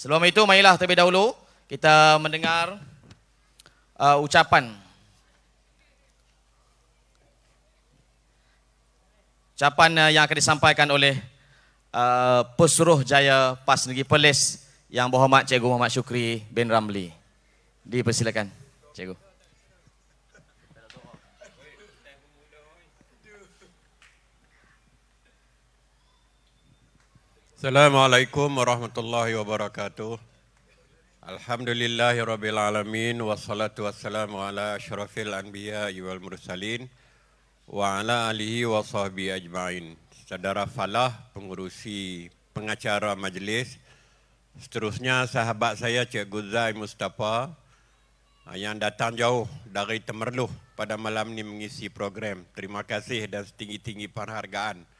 Sebelum itu, marilah terlebih dahulu kita mendengar ucapan yang akan disampaikan oleh Pesuruhjaya PAS Negeri Perlis Yang Berhormat Cikgu Muhammad Syukri bin Ramli. Dipersilakan, Cikgu. Assalamualaikum warahmatullahi wabarakatuh. Alhamdulillahirabbil alamin wassalatu wassalamu ala asyrafil anbiya wal mursalin wa ala alihi wa sahbihi ajma'in. Saudara Falah, pengurusi pengacara majlis, seterusnya sahabat saya Cikgu Zai Mustafa yang datang jauh dari Temerloh pada malam ini mengisi program. Terima kasih dan setinggi-tinggi penghargaan.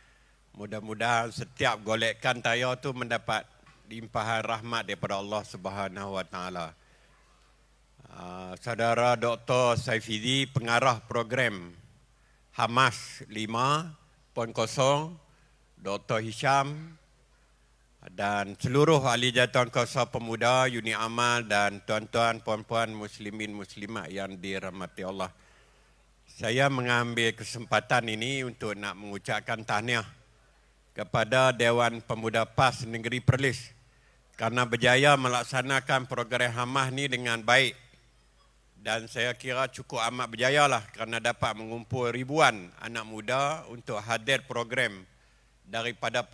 Mudah-mudahan setiap golekan tayar tu mendapat limpahan rahmat daripada Allah Subhanahu Wa Taala. Saudara Dr. Saifizi, pengarah program Hamas 5.0, Dr. Hisham dan seluruh ahli jawatan kuasa pemuda, unit amal dan tuan-tuan, puan-puan muslimin muslimat yang dirahmati Allah. Saya mengambil kesempatan ini untuk nak mengucapkan tahniah kepada Dewan Pemuda PAS Negeri Perlis kerana berjaya melaksanakan program Hamas ni dengan baik, dan saya kira cukup amat berjaya lah kerana dapat mengumpul ribuan anak muda untuk hadir program daripada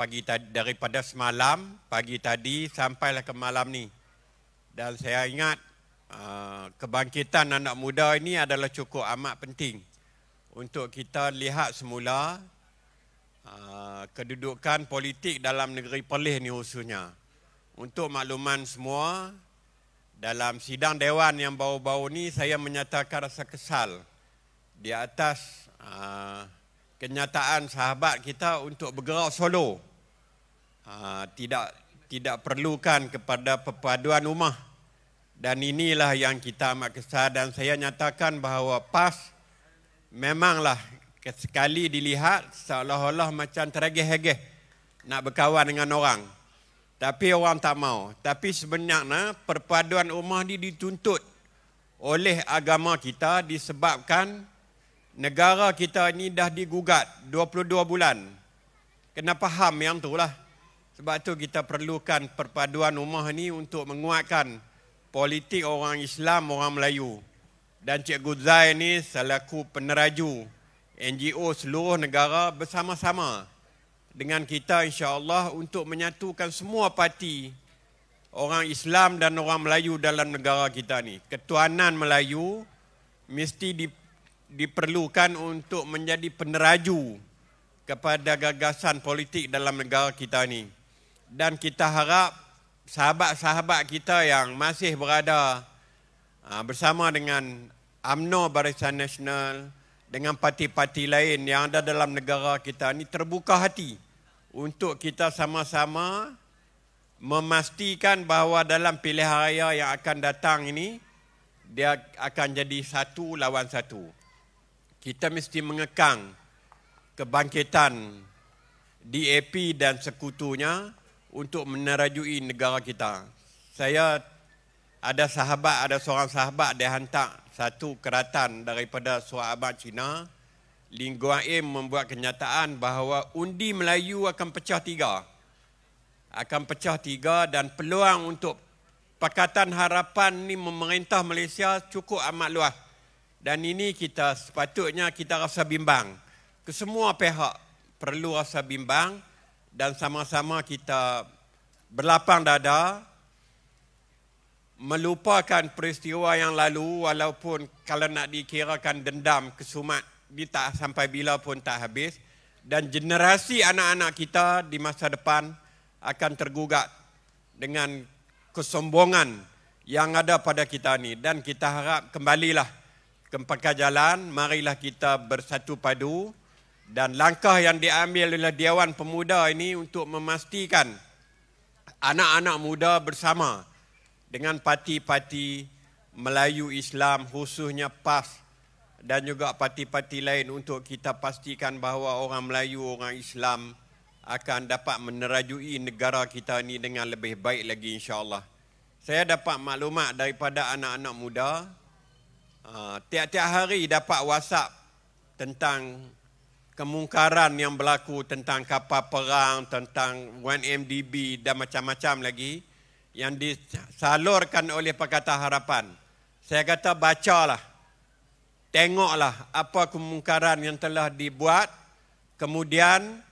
semalam pagi tadi sampailah ke malam ni. Dan saya ingat kebangkitan anak muda ini adalah cukup amat penting untuk kita lihat semula kedudukan politik dalam negeri Perlis ni khususnya. Untuk makluman semua, dalam sidang dewan yang baru-baru ni saya menyatakan rasa kesal di atas kenyataan sahabat kita untuk bergerak solo. Tidak perlukan kepada perpaduan ummah. Dan inilah yang kita amat kesal, dan saya nyatakan bahawa PAS memanglah sekali dilihat seolah-olah macam teragih-agih nak berkawan dengan orang. Tapi orang tak mau. Tapi sebenarnya perpaduan ummah ni dituntut oleh agama kita disebabkan negara kita ni dah digugat 22 bulan. Kena faham yang tu lah. Sebab tu kita perlukan perpaduan ummah ni untuk menguatkan politik orang Islam, orang Melayu. Dan Cikgu Zai ni selaku peneraju NGO seluruh negara bersama-sama dengan kita insya-Allah untuk menyatukan semua parti orang Islam dan orang Melayu dalam negara kita ni. Ketuanan Melayu mesti diperlukan untuk menjadi peneraju kepada gagasan politik dalam negara kita ni. Dan kita harap sahabat-sahabat kita yang masih berada bersama dengan UMNO Barisan Nasional, dengan parti-parti lain yang ada dalam negara kita ni terbuka hati untuk kita sama-sama memastikan bahawa dalam pilihan raya yang akan datang ini dia akan jadi satu lawan satu. Kita mesti mengekang kebangkitan DAP dan sekutunya untuk menerajui negara kita. Saya ada seorang sahabat dia hantar satu keratan daripada Surat Abad Cina. Lin Guaim membuat kenyataan bahawa undi Melayu akan pecah tiga. Dan peluang untuk Pakatan Harapan ni memerintah Malaysia cukup amat luas. Dan ini sepatutnya kita rasa bimbang. Kesemua pihak perlu rasa bimbang dan sama-sama kita berlapang dada melupakan peristiwa yang lalu, walaupun kalau nak dikirakan dendam kesumat dia tak sampai bila pun tak habis, dan generasi anak-anak kita di masa depan akan tergugat dengan kesombongan yang ada pada kita ni. Dan kita harap kembalilah ke pangkal jalan, marilah kita bersatu padu, dan langkah yang diambil oleh Dewan Pemuda ini untuk memastikan anak-anak muda bersama dengan parti-parti Melayu Islam khususnya PAS dan juga parti-parti lain untuk kita pastikan bahawa orang Melayu, orang Islam akan dapat menerajui negara kita ini dengan lebih baik lagi insya-Allah. saya dapat maklumat daripada anak-anak muda, tiap-tiap hari dapat WhatsApp tentang kemungkaran yang berlaku tentang kapal perang, tentang 1MDB dan macam-macam lagi yang disalurkan oleh Pakatan Harapan. Saya kata bacalah, tengoklah apa kemungkaran yang telah dibuat, kemudian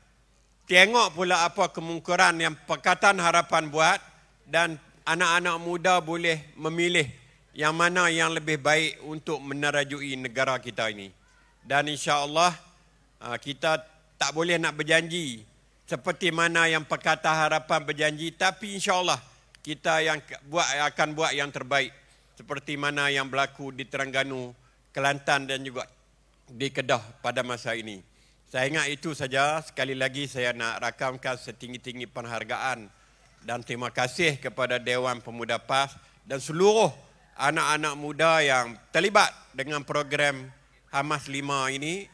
tengok pula apa kemungkaran yang Pakatan Harapan buat dan anak-anak muda boleh memilih yang mana yang lebih baik untuk menerajui negara kita ini. Dan insya-Allah kita tak boleh nak berjanji seperti mana yang Pakatan Harapan berjanji, tapi insya-Allah kita yang akan buat yang terbaik seperti mana yang berlaku di Terengganu, Kelantan dan juga di Kedah pada masa ini. Saya ingat itu saja. Sekali lagi saya nak rakamkan setinggi-tinggi penghargaan dan terima kasih kepada Dewan Pemuda PAS dan seluruh anak-anak muda yang terlibat dengan program Hamas 5 ini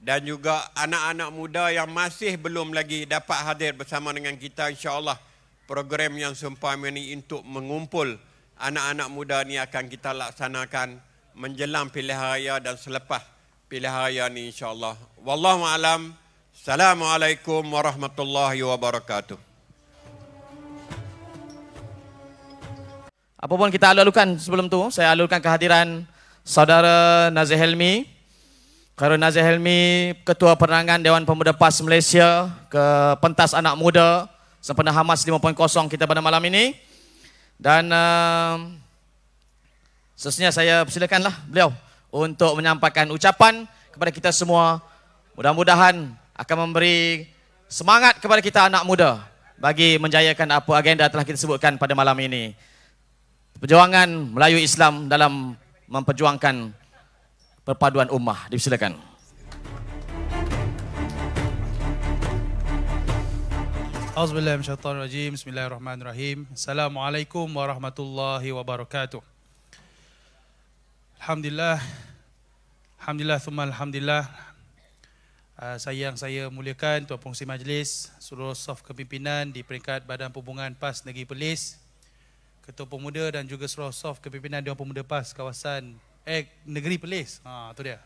dan juga anak-anak muda yang masih belum lagi dapat hadir bersama dengan kita. InsyaAllah program yang seumpama ini untuk mengumpul anak-anak muda ini akan kita laksanakan menjelang pilihan raya dan selepas pilihan raya ini insyaAllah. Wallahu a'lam. Assalamualaikum warahmatullahi wabarakatuh. Apa pun kita alur-alurkan sebelum tu, saya alurkan kehadiran Saudara Nazir Helmi. Khairul Nazir Helmi, Ketua Penerangan Dewan Pemuda PAS Malaysia ke pentas anak muda sempena Hamas 5.0 kita pada malam ini. Dan seterusnya saya persilakanlah beliau untuk menyampaikan ucapan kepada kita semua. Mudah-mudahan akan memberi semangat kepada kita anak muda bagi menjayakan apa agenda telah kita sebutkan pada malam ini. Perjuangan Melayu Islam dalam memperjuangkan perpaduan ummah. Dipersilakan. Auzubillahi minasyaitonirrajim. Bismillahirrahmanirrahim. Assalamualaikum warahmatullahi wabarakatuh. Alhamdulillah. Alhamdulillah thumma alhamdulillah. Yang saya muliakan Tuan Pengerusi Majlis, seluruh staf kepimpinan di peringkat Badan Perhubungan PAS Negeri Perlis, Ketua Pemuda dan juga seluruh staf kepimpinan Dewan Pemuda PAS kawasan Negeri Perlis. Tu dia.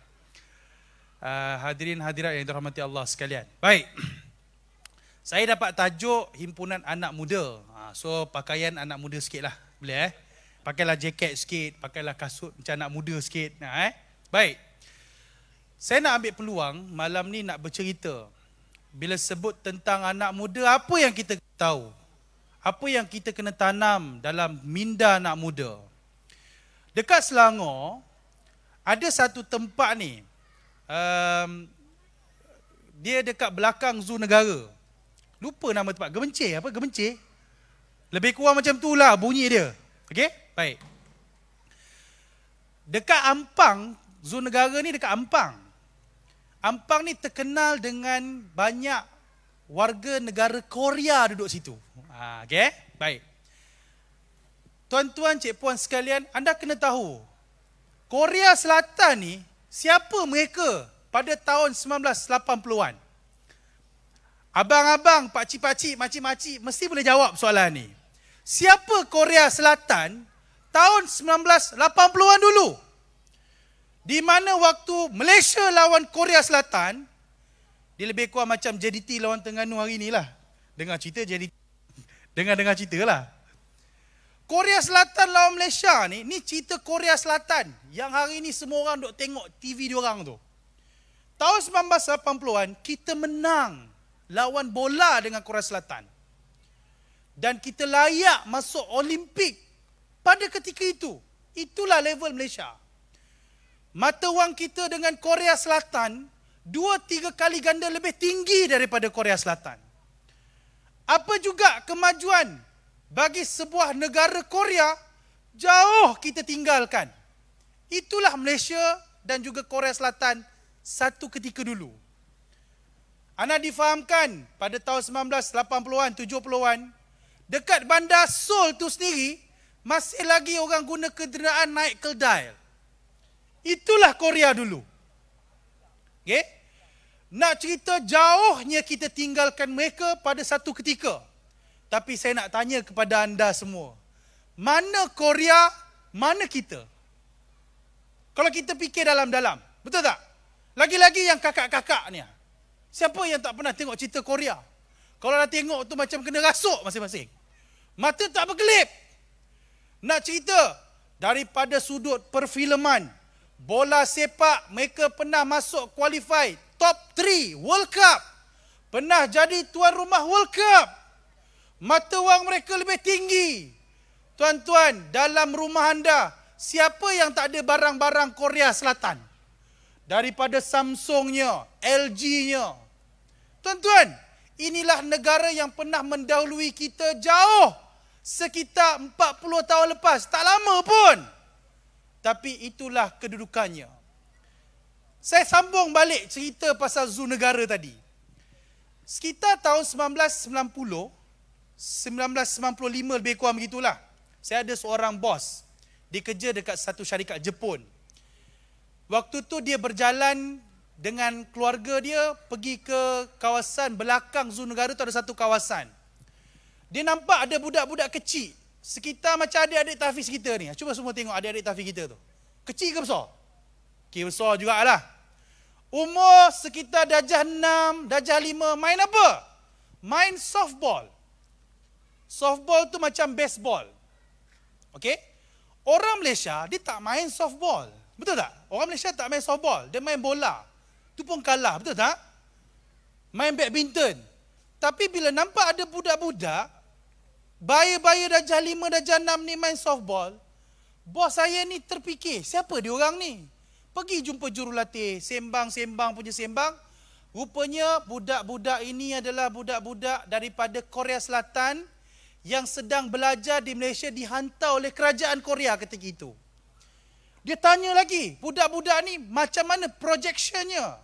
Hadirin hadirat yang dirahmati Allah sekalian. Baik. Saya dapat tajuk himpunan anak muda. So pakaian anak muda sikitlah. Boleh Pakailah jaket sikit, pakailah kasut macam anak muda sikit. Baik. Saya nak ambil peluang malam ni nak bercerita. Bila sebut tentang anak muda, apa yang kita tahu? Apa yang kita kena tanam dalam minda anak muda? Dekat Selangor, ada satu tempat ni. Dia dekat belakang Zoo Negara. Lupa nama tempat. Gemencir. Apa? Gemencir? Lebih kurang macam tu lah bunyi dia. Okey? Baik. Dekat Ampang, Zoo Negara ni dekat Ampang. Ampang ni terkenal dengan banyak warga negara Korea duduk situ. Okey? Baik. Tuan-tuan, cik puan sekalian, anda kena tahu, Korea Selatan ni, siapa mereka pada tahun 1980-an? Abang-abang, pakcik-pakcik, makcik-makcik mesti boleh jawab soalan ni. Siapa Korea Selatan tahun 1980-an dulu? Di mana waktu Malaysia lawan Korea Selatan, dia lebih kurang macam JDT lawan Terengganu hari ni lah. Dengar cerita JDT. Dengar cerita lah. Korea Selatan lawan Malaysia ni cerita Korea Selatan yang hari ni semua orang duk tengok TV diorang tu. Tahun 1980-an kita menang lawan bola dengan Korea Selatan. Dan kita layak masuk Olimpik pada ketika itu. Itulah level Malaysia. Mata wang kita dengan Korea Selatan 2-3 kali ganda lebih tinggi daripada Korea Selatan. Apa juga kemajuan bagi sebuah negara Korea, jauh kita tinggalkan. Itulah Malaysia dan juga Korea Selatan satu ketika dulu. Anda difahamkan pada tahun 1980-an, 70-an, dekat bandar Seoul tu sendiri, masih lagi orang guna kenderaan naik keldai. Itulah Korea dulu. Okay? Nak cerita jauhnya kita tinggalkan mereka pada satu ketika. Tapi saya nak tanya kepada anda semua. mana Korea, mana kita? Kalau kita fikir dalam-dalam, betul tak? Lagi-lagi yang kakak-kakak ni. Siapa yang tak pernah tengok cerita Korea? Kalau dah tengok tu macam kena rasuk masing-masing. Mata tak berkelip. Nak cerita daripada sudut perfilman, bola sepak mereka pernah masuk qualify top 3 World Cup. Pernah jadi tuan rumah World Cup. Mata wang mereka lebih tinggi. Tuan-tuan, dalam rumah anda, siapa yang tak ada barang-barang Korea Selatan? Daripada Samsungnya, LG-nya. Tuan-tuan, inilah negara yang pernah mendahului kita jauh. Sekitar 40 tahun lepas. Tak lama pun. Tapi itulah kedudukannya. Saya sambung balik cerita pasal zoo negara tadi. Sekitar tahun 1990, 1995 lebih kurang begitulah. Saya ada seorang bos. Dia kerja dekat satu syarikat Jepun. Waktu tu dia berjalan dengan keluarga dia pergi ke kawasan belakang zoo negara tu, ada satu kawasan. Dia nampak ada budak-budak kecil. Sekitar macam adik-adik tahfiz kita ni. Cuba semua tengok adik-adik tahfiz kita tu. Kecil ke besar? Okay, besar jugalah. Umur sekitar darjah 6, darjah 5. Main apa? Main softball. Softball tu macam baseball. Okey? Orang Malaysia, dia tak main softball. Betul tak? Orang Malaysia tak main softball. Dia main bola. Tu pun kalah. Betul tak? Main badminton. Tapi bila nampak ada budak-budak, baya-baya darjah 5, darjah 6 ni main softball, bos saya ni terfikir, siapa dia orang ni? Pergi jumpa jurulatih, sembang-sembang punya sembang. Rupanya budak-budak ini adalah budak-budak daripada Korea Selatan yang sedang belajar di Malaysia, dihantar oleh kerajaan Korea ketika itu. Dia tanya lagi, budak-budak ni macam mana projectionnya?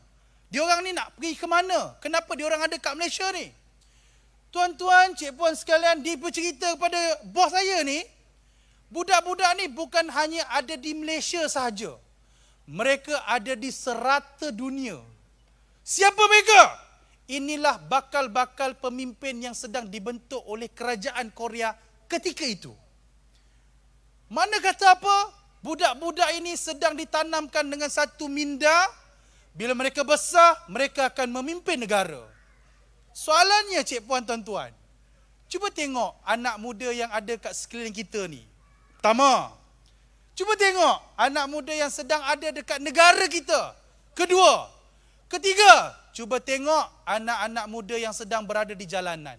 Diorang ni nak pergi ke mana? Kenapa diorang ada kat Malaysia ni? Tuan-tuan, cik puan sekalian, dia bercerita kepada bos saya ni, budak-budak ni bukan hanya ada di Malaysia sahaja. Mereka ada di serata dunia. Siapa mereka? Inilah bakal-bakal pemimpin yang sedang dibentuk oleh kerajaan Korea ketika itu. Mana kata apa? Budak-budak ini sedang ditanamkan dengan satu minda. Bila mereka besar, mereka akan memimpin negara. Soalannya, cik puan tuan-tuan, cuba tengok anak muda yang ada kat sekeliling kita ni. Pertama, cuba tengok anak muda yang sedang ada dekat negara kita. Kedua, ketiga, cuba tengok anak-anak muda yang sedang berada di jalanan.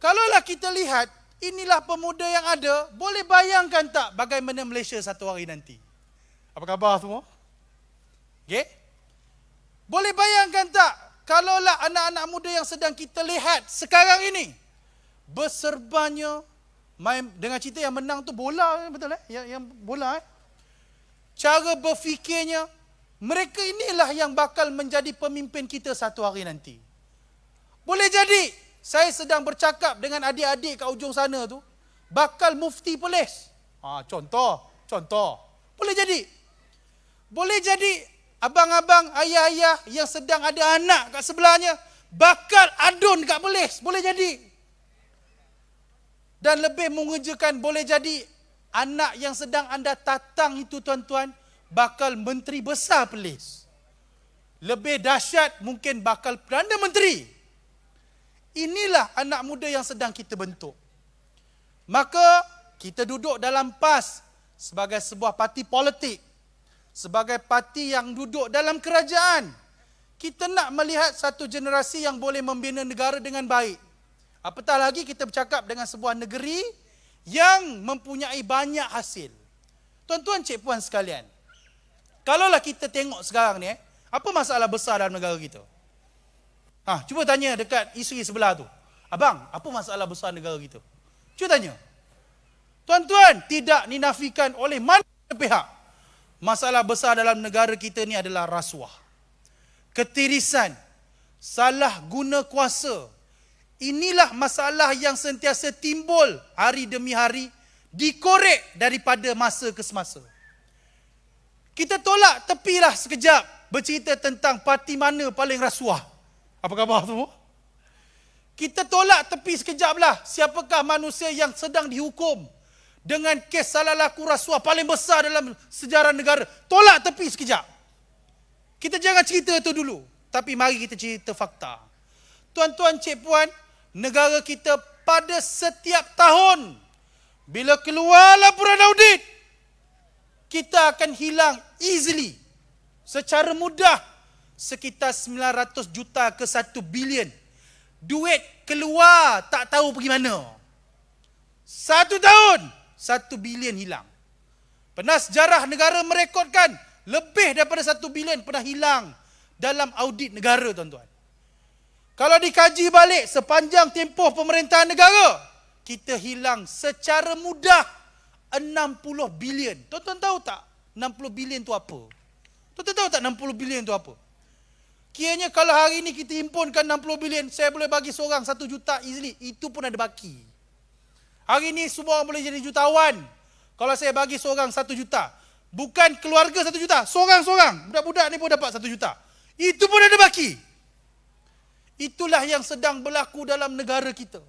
Kalaulah kita lihat, inilah pemuda yang ada, boleh bayangkan tak bagaimana Malaysia satu hari nanti? Apa khabar semua? Okay? Boleh bayangkan tak, kalaulah anak-anak muda yang sedang kita lihat sekarang ini, berserbanya, main dengan cerita yang menang tu bola, betul yang bola. Cara berfikirnya, mereka inilah yang bakal menjadi pemimpin kita satu hari nanti. Boleh jadi, saya sedang bercakap dengan adik-adik kat ujung sana tu, bakal mufti polis. Contoh. Boleh jadi. Boleh jadi, abang-abang, ayah-ayah yang sedang ada anak kat sebelahnya, bakal adun kat polis. Boleh jadi. Dan lebih mengejutkan, boleh jadi anak yang sedang anda tatang itu tuan-tuan, bakal menteri besar polis. Lebih dahsyat, mungkin bakal Perdana Menteri. Inilah anak muda yang sedang kita bentuk. Maka, kita duduk dalam PAS sebagai sebuah parti politik. Sebagai parti yang duduk dalam kerajaan, kita nak melihat satu generasi yang boleh membina negara dengan baik. Apatah lagi kita bercakap dengan sebuah negeri yang mempunyai banyak hasil. Tuan-tuan, cik puan sekalian, kalaulah kita tengok sekarang ni, apa masalah besar dalam negara kita? Cuba tanya dekat isteri sebelah tu. Abang, apa masalah besar negara kita? Cuba tanya. Tuan-tuan, tidak dinafikan oleh mana pihak. Masalah besar dalam negara kita ni adalah rasuah, ketirisan, salah guna kuasa. Inilah masalah yang sentiasa timbul hari demi hari, dikorek daripada masa ke semasa. Kita tolak tepilah sekejap bercerita tentang parti mana paling rasuah. Apa khabar semua? Kita tolak tepi sekejap lah. Siapakah manusia yang sedang dihukum dengan kes salah laku rasuah paling besar dalam sejarah negara? Tolak tepi sekejap. Kita jangan cerita itu dulu. Tapi mari kita cerita fakta. Tuan-tuan, cik puan, negara kita pada setiap tahun, bila keluar laporan audit, kita akan hilang easily, secara mudah, sekitar 900 juta ke 1 bilion. Duit keluar tak tahu pergi mana. 1 tahun, 1 bilion hilang. Pernah sejarah negara merekodkan lebih daripada 1 bilion pernah hilang dalam audit negara, tuan-tuan. Kalau dikaji balik sepanjang tempoh pemerintahan negara, kita hilang secara mudah 60 bilion. Tuan-tuan tahu tak 60 bilion tu apa? Tuan-tuan tahu tak 60 bilion tu apa? Kiranya kalau hari ini kita himpunkan 60 bilion, saya boleh bagi seorang 1 juta easily. Itu pun ada baki. Hari ini semua orang boleh jadi jutawan. Kalau saya bagi seorang 1 juta. Bukan keluarga 1 juta. Seorang-seorang. Budak-budak ni pun dapat 1 juta. Itu pun ada baki. Itulah yang sedang berlaku dalam negara kita.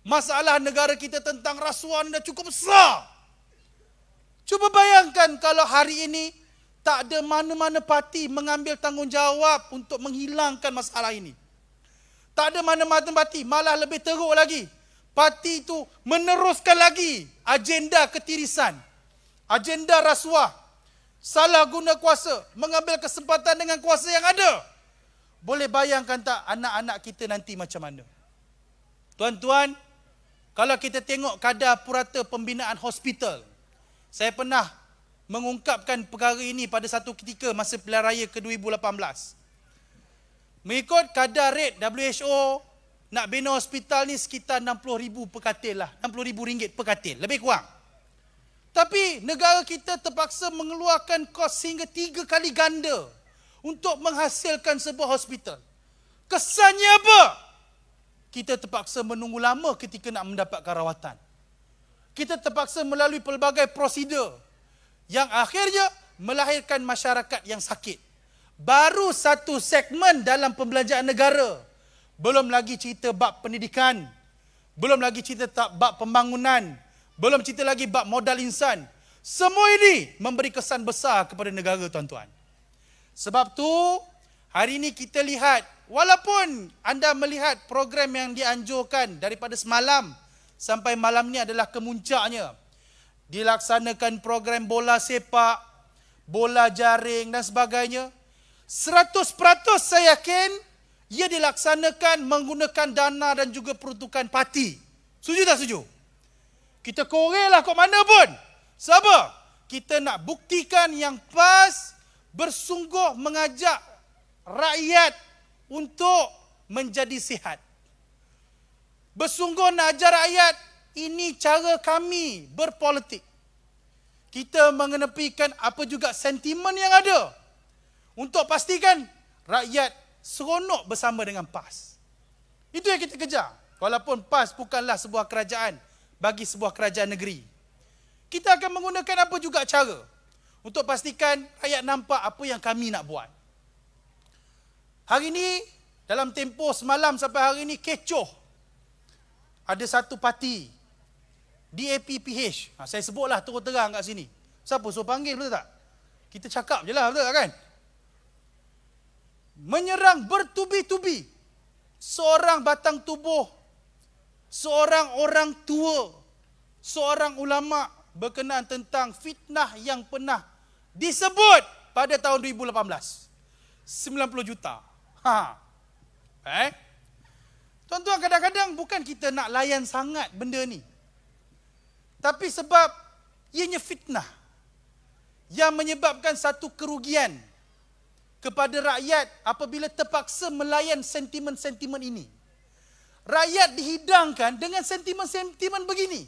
Masalah negara kita tentang rasuah dah cukup besar. Cuba bayangkan kalau hari ini tak ada mana-mana parti mengambil tanggungjawab untuk menghilangkan masalah ini. Tak ada mana-mana parti, malah lebih teruk lagi. Parti itu meneruskan lagi agenda ketirisan, agenda rasuah, salah guna kuasa, mengambil kesempatan dengan kuasa yang ada. Boleh bayangkan tak anak-anak kita nanti macam mana? Tuan-tuan, kalau kita tengok kadar purata pembinaan hospital, saya pernah mengungkapkan perkara ini pada satu ketika masa pilihan raya ke-2018. Mengikut kadar rate WHO, nak bina hospital ni sekitar 60,000 per katil lah. RM60,000 per katil, lebih kurang. Tapi negara kita terpaksa mengeluarkan kos hingga 3 kali ganda untuk menghasilkan sebuah hospital. Kesannya apa? Kita terpaksa menunggu lama ketika nak mendapatkan rawatan. Kita terpaksa melalui pelbagai prosedur yang akhirnya melahirkan masyarakat yang sakit. Baru satu segmen dalam pembelanjaan negara. Belum lagi cerita bab pendidikan. Belum lagi cerita bab pembangunan. Belum cerita lagi bab modal insan. Semua ini memberi kesan besar kepada negara, tuan-tuan. Sebab tu, hari ini kita lihat, walaupun anda melihat program yang dianjurkan daripada semalam sampai malam ni adalah kemuncaknya. Dilaksanakan program bola sepak, bola jaring dan sebagainya. 100% saya yakin ia dilaksanakan menggunakan dana dan juga peruntukan parti. Setuju tak setuju? Kita korellah kok mana pun. Sebab kita nak buktikan yang PAS bersungguh mengajak rakyat untuk menjadi sihat. Bersungguh nak ajar rakyat, ini cara kami berpolitik. Kita mengenepikan apa juga sentimen yang ada untuk pastikan rakyat seronok bersama dengan PAS. Itu yang kita kejar. Walaupun PAS bukanlah sebuah kerajaan bagi sebuah kerajaan negeri. Kita akan menggunakan apa juga cara untuk pastikan rakyat nampak apa yang kami nak buat. Hari ini, dalam tempoh semalam sampai hari ini, kecoh. Ada satu parti, DAPPH. Saya sebutlah terang-terang kat sini. Siapa suruh panggil, betul tak? Kita cakap je lah, betul tak kan? Menyerang bertubi-tubi seorang batang tubuh, seorang orang tua, seorang ulama berkenaan tentang fitnah yang pernah disebut pada tahun 2018. 90 juta. Tuan-tuan, kadang-kadang bukan kita nak layan sangat benda ni. Tapi sebab ianya fitnah yang menyebabkan satu kerugian kepada rakyat apabila terpaksa melayan sentimen-sentimen ini. Rakyat dihidangkan dengan sentimen-sentimen begini.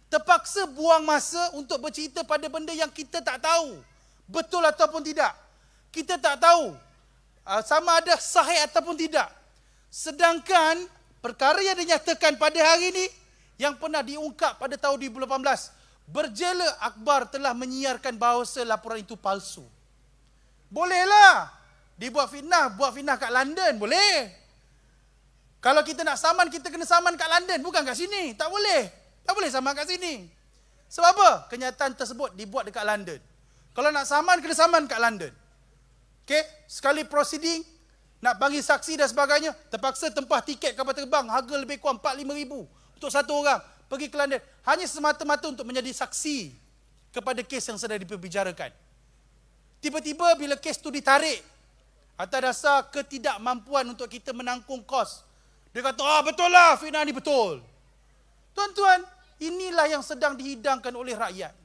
Terpaksa buang masa untuk bercerita pada benda yang kita tak tahu betul ataupun tidak. Kita tak tahu sama ada sahih ataupun tidak. Sedangkan perkara yang dinyatakan pada hari ini yang pernah diungkap pada tahun 2018, berjela akhbar telah menyiarkan bahawa laporan itu palsu. Bolehlah dibuat fitnah, buat fitnah kat London, boleh. Kalau kita nak saman, kita kena saman kat London, bukan kat sini. Tak boleh. Tak boleh saman kat sini. Sebab apa? Kenyataan tersebut dibuat dekat London. Kalau nak saman, kena saman kat London. Okey, sekali proceeding, nak panggil saksi dan sebagainya, terpaksa tempah tiket kapal terbang, harga lebih kurang 4-5 ribu untuk satu orang pergi ke London. Hanya semata-mata untuk menjadi saksi kepada kes yang sedang diperbicarakan. Tiba-tiba bila kes itu ditarik, atas dasar ketidakmampuan untuk kita menanggung kos, dia kata, betul lah fitnah ni betul. Tuan-tuan, inilah yang sedang dihidangkan oleh rakyat.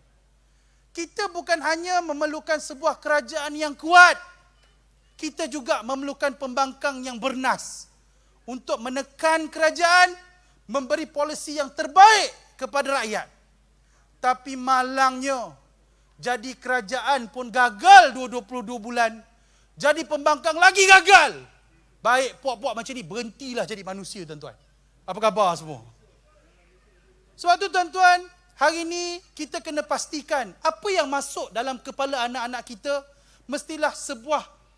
Kita bukan hanya memerlukan sebuah kerajaan yang kuat, kita juga memerlukan pembangkang yang bernas untuk menekan kerajaan, memberi polisi yang terbaik kepada rakyat. Tapi malangnya, jadi kerajaan pun gagal 22 bulan, jadi pembangkang lagi gagal. Baik, puak-puak macam ni, berhentilah jadi manusia, tuan-tuan. Apa khabar semua? Sebab tu, tuan-tuan, hari ini kita kena pastikan apa yang masuk dalam kepala anak-anak kita mestilah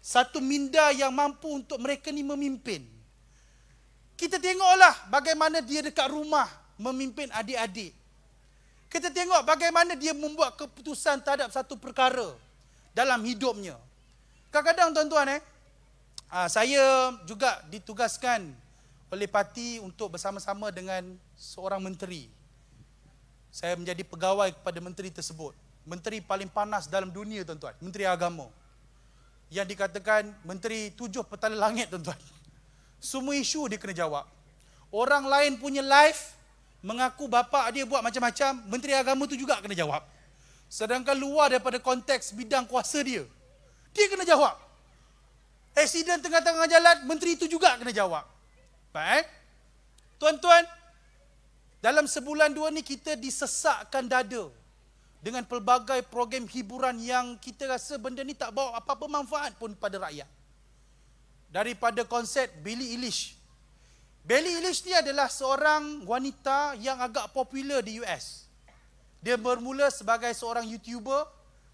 satu minda yang mampu untuk mereka ni memimpin. Kita tengoklah bagaimana dia dekat rumah memimpin adik-adik. Kita tengok bagaimana dia membuat keputusan terhadap satu perkara dalam hidupnya. Kadang-kadang, tuan-tuan, saya juga ditugaskan oleh parti untuk bersama-sama dengan seorang menteri. Saya menjadi pegawai kepada menteri tersebut. Menteri paling panas dalam dunia, tuan-tuan. Menteri Agama. Yang dikatakan menteri 7 petala langit, tuan-tuan. Semua isu dia kena jawab. Orang lain punya live mengaku bapa dia buat macam-macam, Menteri Agama tu juga kena jawab. Sedangkan luar daripada konteks bidang kuasa dia, dia kena jawab. Aksiden tengah-tengah jalan, menteri itu juga kena jawab. Baik? Tuan-tuan, dalam sebulan 2 ni kita disesakkan dada dengan pelbagai program hiburan yang kita rasa benda ni tak bawa apa-apa manfaat pun pada rakyat. Daripada konsep Billie Eilish. Billie Eilish ni adalah seorang wanita yang agak popular di US. Dia bermula sebagai seorang YouTuber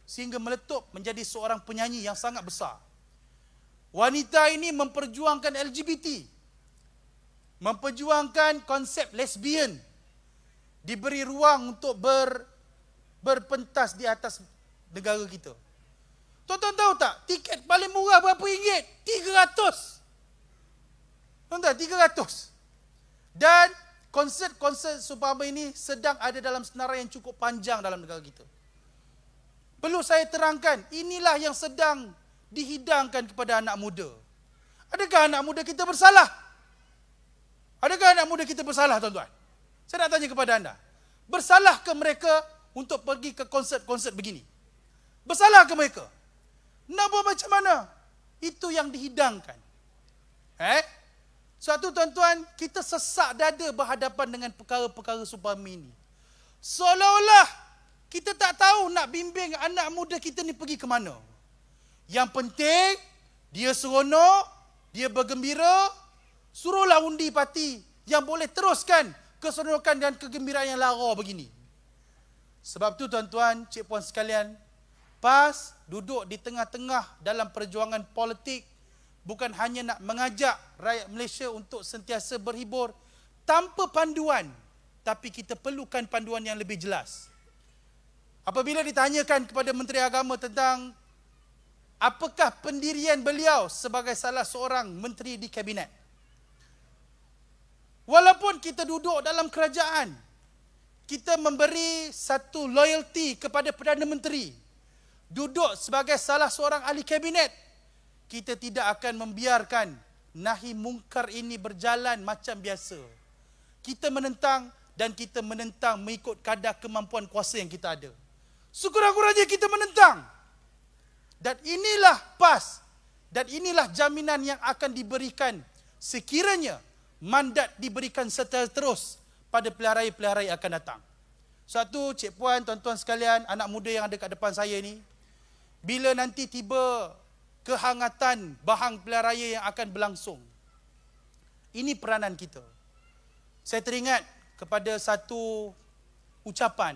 sehingga meletup menjadi seorang penyanyi yang sangat besar. Wanita ini memperjuangkan LGBT. Memperjuangkan konsep lesbian. Diberi ruang untuk berpentas di atas negara kita. Tuan-tuan tahu tak, tiket paling murah berapa ringgit? 300. Tuan-tuan, 300. Dan konsert-konsert seumpama ini sedang ada dalam senarai yang cukup panjang dalam negara kita. Perlu saya terangkan, inilah yang sedang dihidangkan kepada anak muda. Adakah anak muda kita bersalah? Adakah anak muda kita bersalah, tuan-tuan? Saya nak tanya kepada anda. Bersalahkah mereka untuk pergi ke konsert-konsert begini? Bersalahkah mereka? Nak buat macam mana? Itu yang dihidangkan. Suatu tuan-tuan, kita sesak dada berhadapan dengan perkara-perkara seumpama ini. Seolah-olah kita tak tahu nak bimbing anak muda kita ni pergi ke mana. Yang penting, dia seronok, dia bergembira, suruhlah undi parti yang boleh teruskan keseronokan dan kegembiraan yang lara begini. Sebab tu tuan-tuan, cik puan sekalian, PAS duduk di tengah-tengah dalam perjuangan politik, bukan hanya nak mengajak rakyat Malaysia untuk sentiasa berhibur tanpa panduan, tapi kita perlukan panduan yang lebih jelas. Apabila ditanyakan kepada Menteri Agama tentang apakah pendirian beliau sebagai salah seorang menteri di kabinet, walaupun kita duduk dalam kerajaan, kita memberi satu loyalty kepada Perdana Menteri, duduk sebagai salah seorang ahli kabinet, kita tidak akan membiarkan nahi mungkar ini berjalan macam biasa. Kita menentang dan kita menentang mengikut kadar kemampuan kuasa yang kita ada. Sekurang-kurangnya kita menentang. Dan inilah PAS, dan inilah jaminan yang akan diberikan sekiranya mandat diberikan secara terus pada pilihan raya yang akan datang. Satu, cik puan, tuan-tuan sekalian, anak muda yang ada kat depan saya ni, bila nanti tiba kehangatan bahang pilihan raya yang akan berlangsung, ini peranan kita. Saya teringat kepada satu ucapan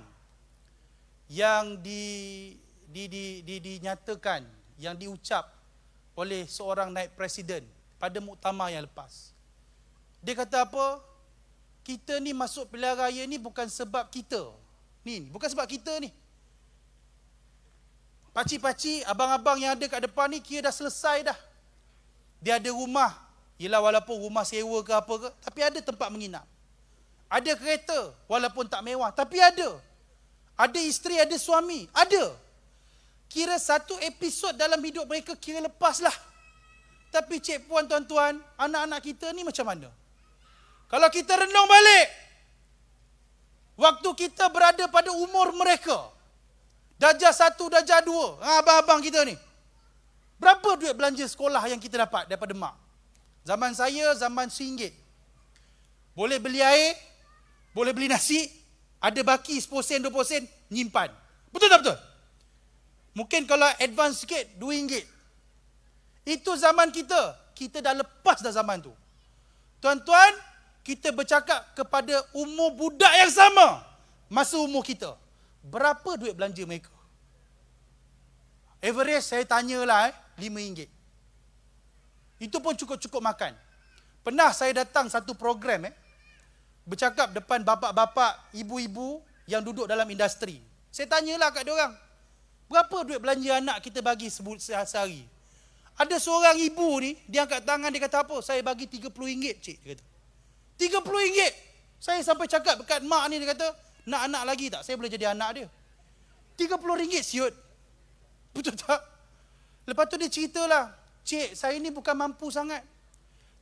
yang dinyatakan, yang diucap oleh seorang naib presiden pada muktamar yang lepas. Dia kata apa? Kita ni masuk pilihan raya ni bukan sebab kita. Ni, bukan sebab kita ni. Pakcik-pakcik, abang-abang yang ada kat depan ni kira dah selesai dah. Dia ada rumah. Yelah walaupun rumah sewa ke apa ke, tapi ada tempat menginap. Ada kereta, walaupun tak mewah, tapi ada. Ada isteri, ada suami, ada. Kira satu episod dalam hidup mereka kira lepas lah. Tapi cik puan tuan-tuan, anak-anak kita ni macam mana? Kalau kita renung balik, waktu kita berada pada umur mereka, darjah 1, darjah 2, abang-abang kita ni, berapa duit belanja sekolah yang kita dapat daripada mak? Zaman saya, zaman RM1. Boleh beli air, boleh beli nasi, ada baki 10%, 20%, nyimpan. Betul tak betul? Mungkin kalau advance sikit, RM2. Itu zaman kita. Kita dah lepas dah zaman tu. Tuan-tuan, kita bercakap kepada umur budak yang sama, masa umur kita. Berapa duit belanja mereka? Average saya tanyalah RM5. Itu pun cukup-cukup makan. Pernah saya datang satu program bercakap depan bapak-bapak, ibu-ibu yang duduk dalam industri. Saya tanyalah kat diorang, berapa duit belanja anak kita bagi sehari? Ada seorang ibu ni, dia angkat tangan, dia kata apa? Saya bagi RM30, cik. Dia kata. RM30. Saya sampai cakap dekat mak ni, dia kata, nak anak lagi tak? Saya boleh jadi anak dia. RM30 siut. Betul tak? Lepas tu dia ceritalah, cik, saya ni bukan mampu sangat.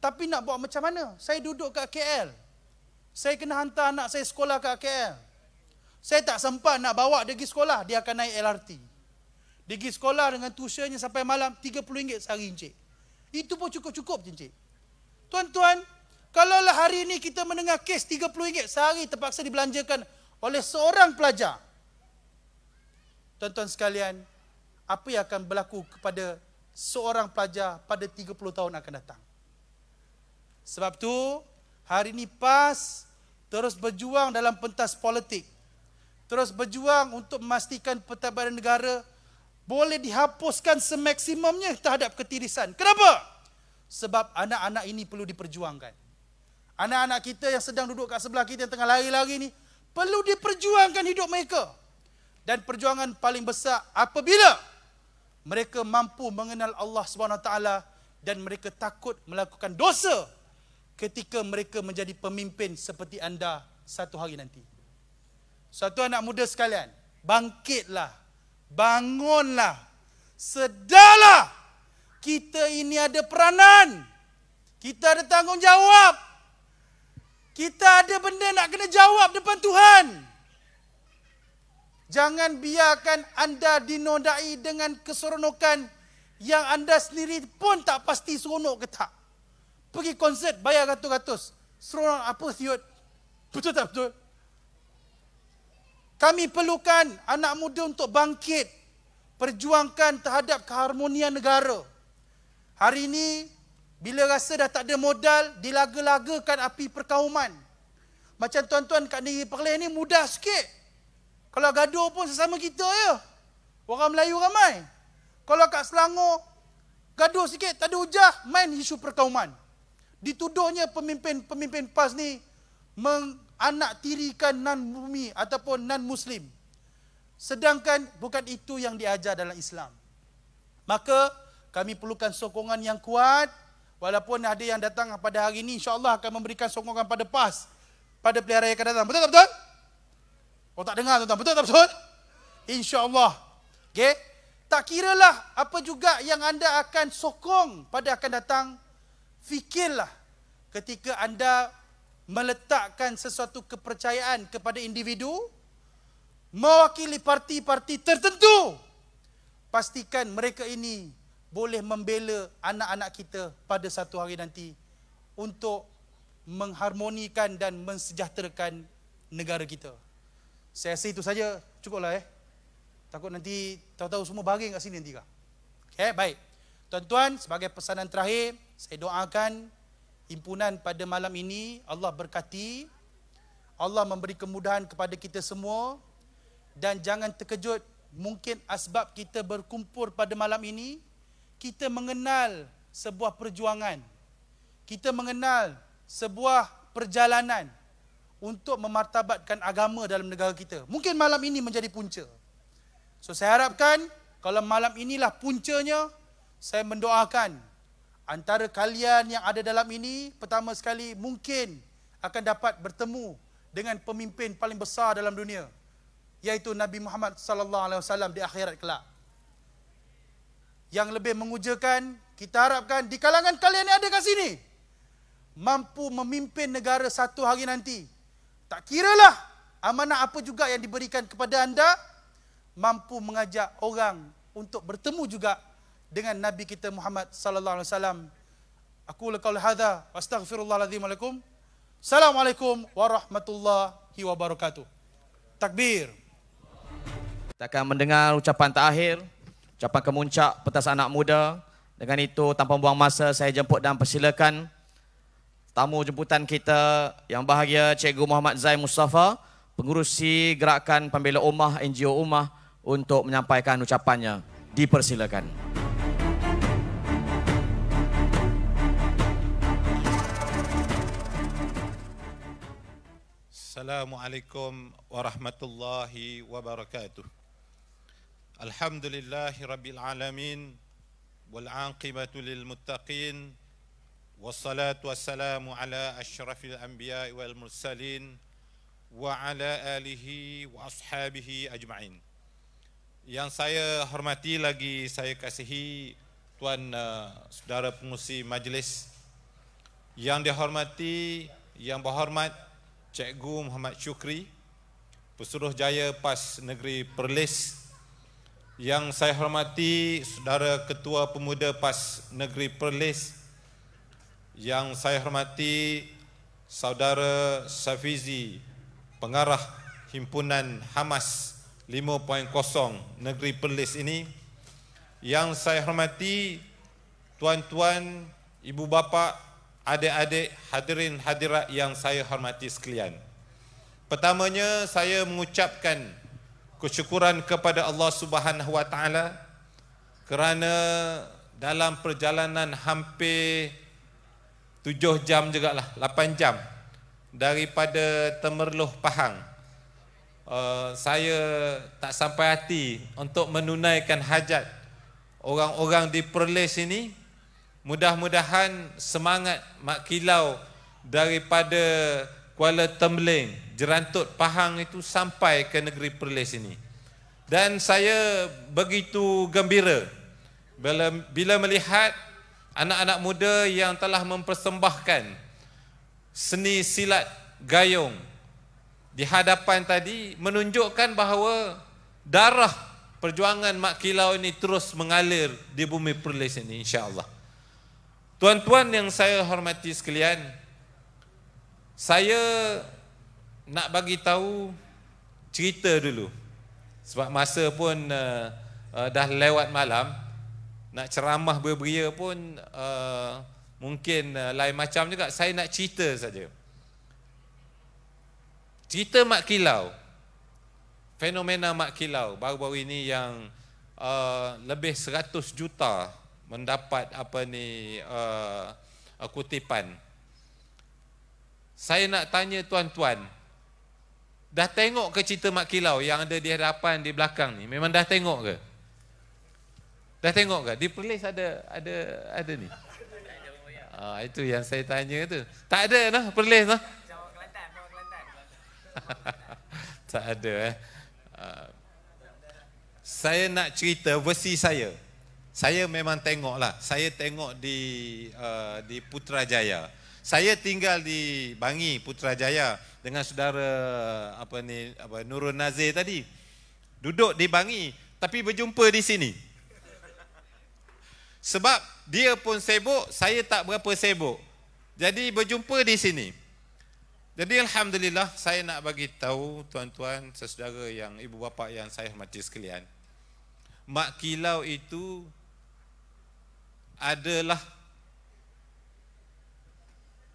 Tapi nak buat macam mana? Saya duduk kat KL. Saya kena hantar anak saya sekolah kat KL. Saya tak sempat nak bawa dia pergi sekolah, dia akan naik LRT. Dia pergi sekolah dengan tuitionnya sampai malam, RM30 sehari, encik. Itu pun cukup-cukup, encik. Tuan-tuan, kalaulah hari ini kita mendengar kes RM30 sehari terpaksa dibelanjakan oleh seorang pelajar. Tuan-tuan sekalian, apa yang akan berlaku kepada seorang pelajar pada 30 tahun akan datang? Sebab tu, hari ini PAS terus berjuang dalam pentas politik. Terus berjuang untuk memastikan pentadbiran negara boleh dihapuskan semaksimumnya terhadap ketirisan. Kenapa? Sebab anak-anak ini perlu diperjuangkan. Anak-anak kita yang sedang duduk kat sebelah kita yang tengah lari-lari ni, perlu diperjuangkan hidup mereka. Dan perjuangan paling besar apabila mereka mampu mengenal Allah SWT dan mereka takut melakukan dosa ketika mereka menjadi pemimpin seperti anda satu hari nanti. Satu anak muda sekalian, bangkitlah. Bangunlah, sedarlah, kita ini ada peranan, kita ada tanggungjawab, kita ada benda nak kena jawab depan Tuhan. Jangan biarkan anda dinodai dengan keseronokan yang anda sendiri pun tak pasti seronok ke tak. Pergi konsert bayar ratus-ratus, seronok apa siut? Betul tak betul? Kami perlukan anak muda untuk bangkit, perjuangkan terhadap keharmonian negara. Hari ini, bila rasa dah tak ada modal, dilaga-lagakan api perkauman. Macam tuan-tuan kat Negeri Perlis ni mudah sikit. Kalau gaduh pun sesama kita je. Orang Melayu ramai. Kalau kat Selangor, gaduh sikit, tak ada hujah, main isu perkauman. Dituduhnya pemimpin PAS ni anak tirikan non-bumi ataupun non-Muslim. Sedangkan bukan itu yang diajar dalam Islam. Maka kami perlukan sokongan yang kuat. Walaupun ada yang datang pada hari ini, insya-Allah akan memberikan sokongan pada PAS pada pilihan raya akan datang. Betul tak betul? Oh tak dengar tuan-tuan, betul tak betul? Insya-Allah. Okey. Tak kiralah apa juga yang anda akan sokong pada akan datang, fikirlah ketika anda meletakkan sesuatu kepercayaan kepada individu, mewakili parti-parti tertentu, pastikan mereka ini boleh membela anak-anak kita pada satu hari nanti untuk mengharmonikan dan mensejahterakan negara kita. Saya rasa itu saja, cukuplah Takut nanti tahu-tahu semua baring kat sini nanti kah? Okay, baik. Tuan-tuan, sebagai pesanan terakhir, saya doakan himpunan pada malam ini, Allah berkati, Allah memberi kemudahan kepada kita semua, dan jangan terkejut, mungkin asbab kita berkumpul pada malam ini, kita mengenal sebuah perjuangan, kita mengenal sebuah perjalanan untuk memartabatkan agama dalam negara kita. Mungkin malam ini menjadi punca. So saya harapkan kalau malam inilah puncanya, saya mendoakan antara kalian yang ada dalam ini, pertama sekali mungkin akan dapat bertemu dengan pemimpin paling besar dalam dunia, yaitu Nabi Muhammad sallallahu alaihi wasallam di akhirat kelak. Yang lebih mengujakan, kita harapkan di kalangan kalian yang ada kat sini mampu memimpin negara satu hari nanti. Tak kiralah amanah apa juga yang diberikan kepada anda, mampu mengajak orang untuk bertemu juga dengan Nabi kita Muhammad sallallahu alaihi wasallam. Aku qauli hadza wa astaghfirullahalazim lakum. Assalamualaikum warahmatullahi wabarakatuh. Takbir. Kita akan mendengar ucapan terakhir, ucapan kemuncak pentas anak muda. Dengan itu, tanpa buang masa, saya jemput dan persilakan tamu jemputan kita yang bahagia, Cikgu Muhammad Zain Mustafa, pengurusi Gerakan Pembela Ummah NGO Ummah, untuk menyampaikan ucapannya. Dipersilakan. Assalamualaikum warahmatullahi wabarakatuh. Alhamdulillahi rabbil alamin wal aqibatu lil muttaqin wassalatu wassalamu ala asyrafil anbiya'i wal mursalin wa ala alihi wa ashabihi ajma'in. Yang saya hormati lagi saya kasihi tuan saudara pengurusi majlis, yang dihormati yang berhormat Cikgu Muhammad Syukri, Pesuruhjaya PAS Negeri Perlis, yang saya hormati saudara Ketua Pemuda PAS Negeri Perlis, yang saya hormati saudara Safizi, Pengarah Himpunan Hamas 5.0 Negeri Perlis ini, yang saya hormati tuan-tuan, ibu bapa, adik-adik, hadirin hadirat yang saya hormati sekalian. Pertamanya saya mengucapkan kesyukuran kepada Allah Subhanahu wa taala kerana dalam perjalanan hampir 7 jam jugalah, 8 jam daripada Temerloh Pahang, saya tak sampai hati untuk menunaikan hajat orang-orang di Perlis ini. Mudah-mudahan semangat mak kilau daripada Kuala Tembeling, Jerantut, Pahang itu sampai ke negeri Perlis ini. Dan saya begitu gembira bila melihat anak-anak muda yang telah mempersembahkan seni silat gayung di hadapan tadi, menunjukkan bahawa darah perjuangan mak kilau ini terus mengalir di bumi Perlis ini, insya-Allah. Tuan-tuan yang saya hormati sekalian, saya nak bagi tahu cerita dulu. Sebab masa pun dah lewat malam, nak ceramah berberia pun mungkin lain macam juga. Saya nak cerita saja. Cerita mak kilau, fenomena mak kilau baru-baru ini yang lebih 100 juta mendapat kutipan. Saya nak tanya tuan-tuan, dah tengok ke cerita mak kilau yang ada di hadapan di belakang ni? Memang dah tengok ke? Dah tengok ke? Di Perlis ada ni. Itu yang saya tanya tu. Tak ada noh Perlis noh. Tak ada. Saya nak cerita versi saya. Saya memang tengok lah. Saya tengok di Putrajaya. Saya tinggal di Bangi, Putrajaya, dengan saudara Nurul Nazir tadi. Duduk di Bangi, tapi berjumpa di sini. Sebab dia pun sibuk, saya tak berapa sibuk. Jadi berjumpa di sini. Jadi alhamdulillah, saya nak bagi tahu tuan-tuan, saudara yang ibu bapa yang saya hormati sekalian. Mak kilau itu adalah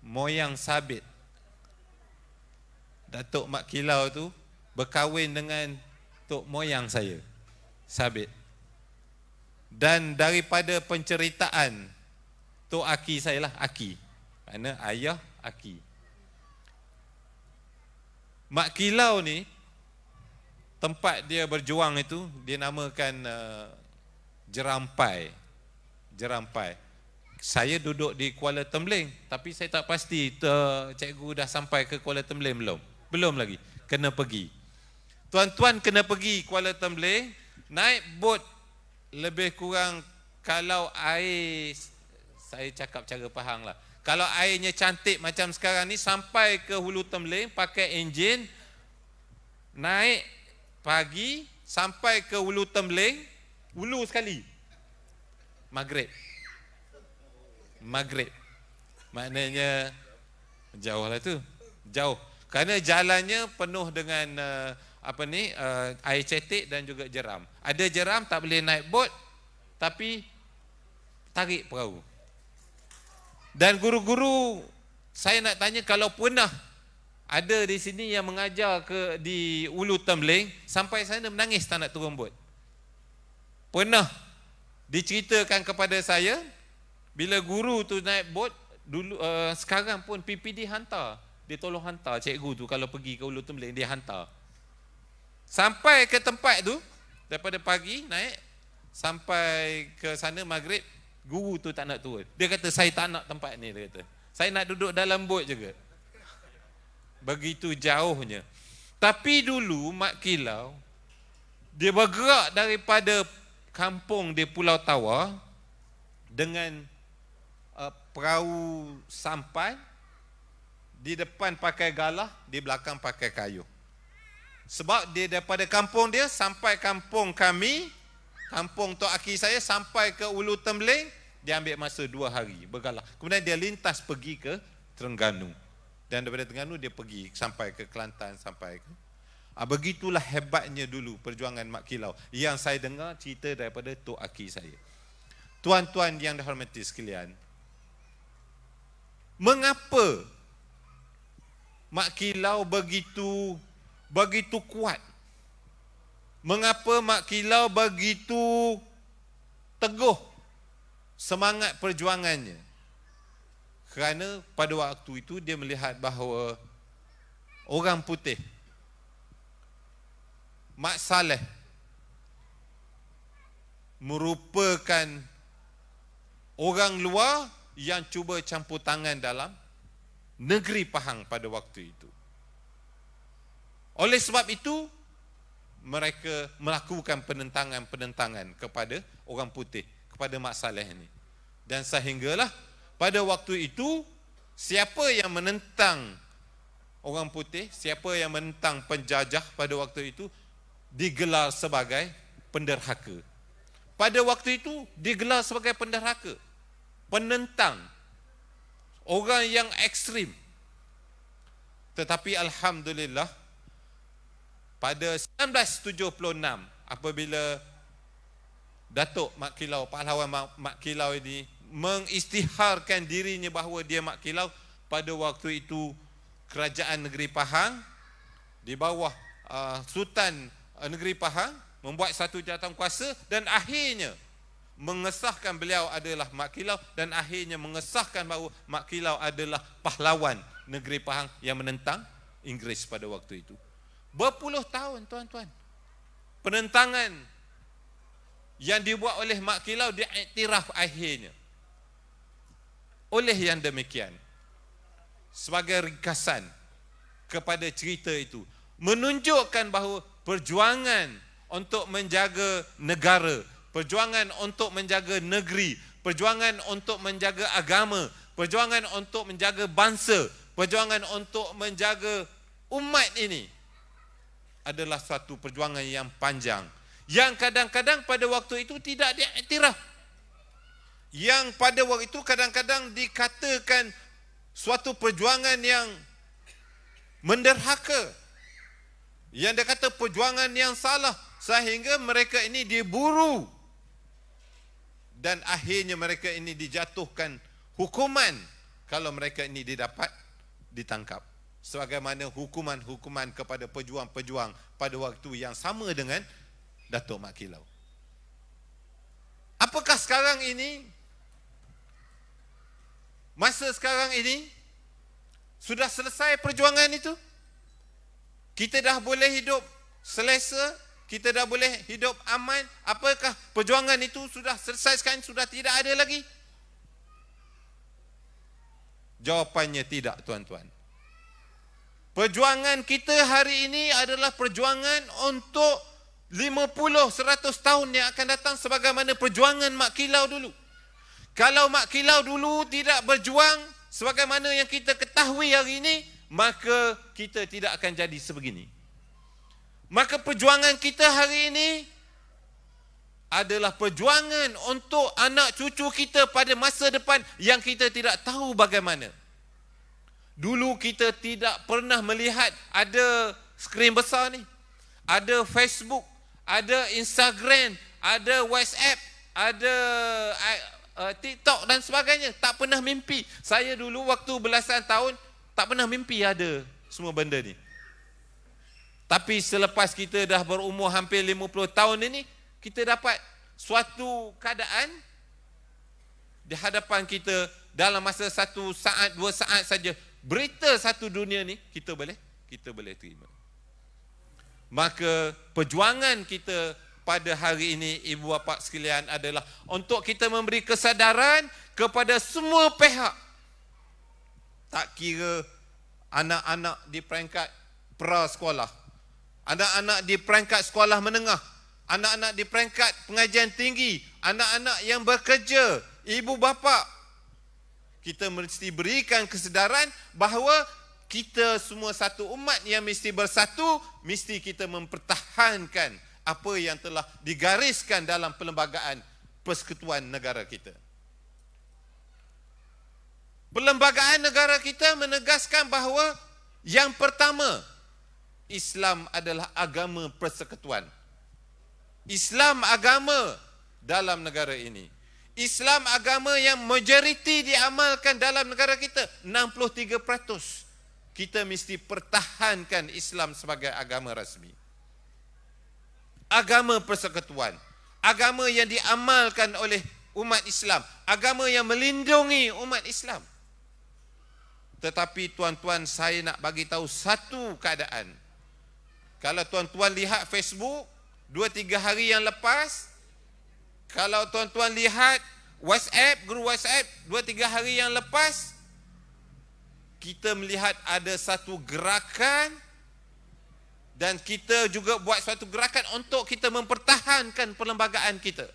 moyang sabit. Datuk mak kilau tu berkahwin dengan tok moyang saya, sabit. Dan daripada penceritaan tok aki saya lah, aki, kerana ayah Aki. Mak Kilau ni, tempat dia berjuang itu, dia namakan Jerampai. Jerampai. Saya duduk di Kuala Tembeling, tapi saya tak pasti cikgu dah sampai ke Kuala Tembeling belum. Belum lagi, kena pergi. Tuan-tuan kena pergi Kuala Tembeling, naik bot lebih kurang, kalau air, saya cakap cara Pahang lah, kalau airnya cantik macam sekarang ni, sampai ke Hulu Tembeling pakai enjin, naik pagi sampai ke Hulu Tembeling, hulu sekali, Maghrib. Maghrib maknanya jauh lah tu, jauh, kerana jalannya penuh dengan air cetek dan juga jeram. Ada jeram, tak boleh naik bot, tapi tarik perahu. Dan guru-guru, saya nak tanya, kalau pernah ada di sini yang mengajar di Hulu Tembeling, sampai sana menangis tak nak turun bot. Pernah diceritakan kepada saya, bila guru tu naik bot dulu, sekarang pun PPD hantar, dia tolong hantar cikgu tu kalau pergi ke Hulu Tembeling, dia hantar. Sampai ke tempat tu, daripada pagi naik sampai ke sana Maghrib, guru tu tak nak turun. Dia kata, saya tak nak tempat ni, dia kata. Saya nak duduk dalam bot juga. Begitu jauhnya. Tapi dulu Mak Kilau, dia bergerak daripada kampung di Pulau Tawar dengan perahu sampan, di depan pakai galah, di belakang pakai kayu. Sebab dia daripada kampung dia sampai kampung kami, kampung Tok Aki saya, sampai ke Hulu Tembeling, dia ambil masa 2 hari bergalah. Kemudian dia lintas pergi ke Terengganu. Dan daripada Terengganu dia pergi sampai ke Kelantan, sampai ke begitulah hebatnya dulu perjuangan Mak Kilau yang saya dengar cerita daripada Tok Aki saya. Tuan-tuan yang dihormati sekalian, mengapa Mak Kilau begitu kuat? Mengapa Mak Kilau begitu teguh semangat perjuangannya? Kerana pada waktu itu dia melihat bahawa orang putih, Mak Saleh, merupakan orang luar yang cuba campur tangan dalam negeri Pahang pada waktu itu. Oleh sebab itu, mereka melakukan penentangan kepada orang putih, kepada Mak Saleh ini. Dan sehinggalah pada waktu itu, siapa yang menentang orang putih, siapa yang menentang penjajah pada waktu itu, digelar sebagai penderhaka. Pada waktu itu, digelar sebagai penderhaka, penentang, orang yang ekstrim. Tetapi alhamdulillah, pada 1976, apabila Datuk Mak Kilau, pahlawan Mak Kilau ini mengisytiharkan dirinya bahawa dia Mak Kilau, pada waktu itu kerajaan negeri Pahang di bawah Sultan negeri Pahang membuat satu jawatankuasa dan akhirnya mengesahkan beliau adalah Mak Kilau, dan akhirnya mengesahkan bahawa Mak Kilau adalah pahlawan negeri Pahang yang menentang Inggeris pada waktu itu. Berpuluh tahun, tuan-tuan, penentangan yang dibuat oleh Mak Kilau diiktiraf akhirnya. Oleh yang demikian, sebagai ringkasan kepada cerita itu, menunjukkan bahawa perjuangan untuk menjaga negara, perjuangan untuk menjaga negeri, perjuangan untuk menjaga agama, perjuangan untuk menjaga bangsa, perjuangan untuk menjaga umat ini adalah suatu perjuangan yang panjang, yang kadang-kadang pada waktu itu tidak diiktiraf, yang pada waktu itu kadang-kadang dikatakan suatu perjuangan yang menderhaka, yang dia kata perjuangan yang salah, sehingga mereka ini diburu dan akhirnya mereka ini dijatuhkan hukuman kalau mereka ini didapat ditangkap, sebagaimana hukuman-hukuman kepada pejuang-pejuang pada waktu yang sama dengan Datuk Mak Kilau. Apakah sekarang ini, masa sekarang ini, Sudah selesai perjuangan itu? Kita dah boleh hidup selesa, kita dah boleh hidup aman. Apakah perjuangan itu sudah selesai sekarang, sudah tidak ada lagi? Jawapannya tidak, tuan-tuan. Perjuangan kita hari ini adalah perjuangan untuk 50-100 tahun yang akan datang, sebagaimana perjuangan Mak Kilau dulu. Kalau Mak Kilau dulu tidak berjuang sebagaimana yang kita ketahui hari ini, maka kita tidak akan jadi sebegini. Maka perjuangan kita hari ini adalah perjuangan untuk anak cucu kita pada masa depan yang kita tidak tahu bagaimana. Dulu kita tidak pernah melihat ada skrin besar ni. Ada Facebook, ada Instagram, ada WhatsApp, ada TikTok dan sebagainya. Tak pernah mimpi. Saya dulu waktu belasan tahun tak pernah mimpi ada semua benda ni. Tapi selepas kita dah berumur hampir 50 tahun ini, kita dapat suatu keadaan di hadapan kita dalam masa 1 saat, 2 saat saja. Berita satu dunia ni kita boleh terima. Maka perjuangan kita pada hari ini, ibu bapa sekalian, adalah untuk kita memberi kesedaran kepada semua pihak. Tak kira anak-anak di peringkat pra-sekolah, anak-anak di peringkat sekolah menengah, anak-anak di peringkat pengajian tinggi, anak-anak yang bekerja, ibu bapa. Kita mesti berikan kesedaran bahawa kita semua satu umat yang mesti bersatu, mesti kita mempertahankan apa yang telah digariskan dalam Perlembagaan Persekutuan Negara kita. Perlembagaan negara kita menegaskan bahawa yang pertama, Islam adalah agama persekutuan. Islam agama dalam negara ini. Islam agama yang majoriti diamalkan dalam negara kita, 63%. Kita mesti pertahankan Islam sebagai agama rasmi. Agama persekutuan, agama yang diamalkan oleh umat Islam, agama yang melindungi umat Islam. Tetapi tuan-tuan, saya nak bagi tahu satu keadaan. Kalau tuan-tuan lihat Facebook 2-3 hari yang lepas, kalau tuan-tuan lihat WhatsApp, grup WhatsApp 2-3 hari yang lepas, kita melihat ada satu gerakan, dan kita juga buat suatu gerakan untuk kita mempertahankan perlembagaan kita.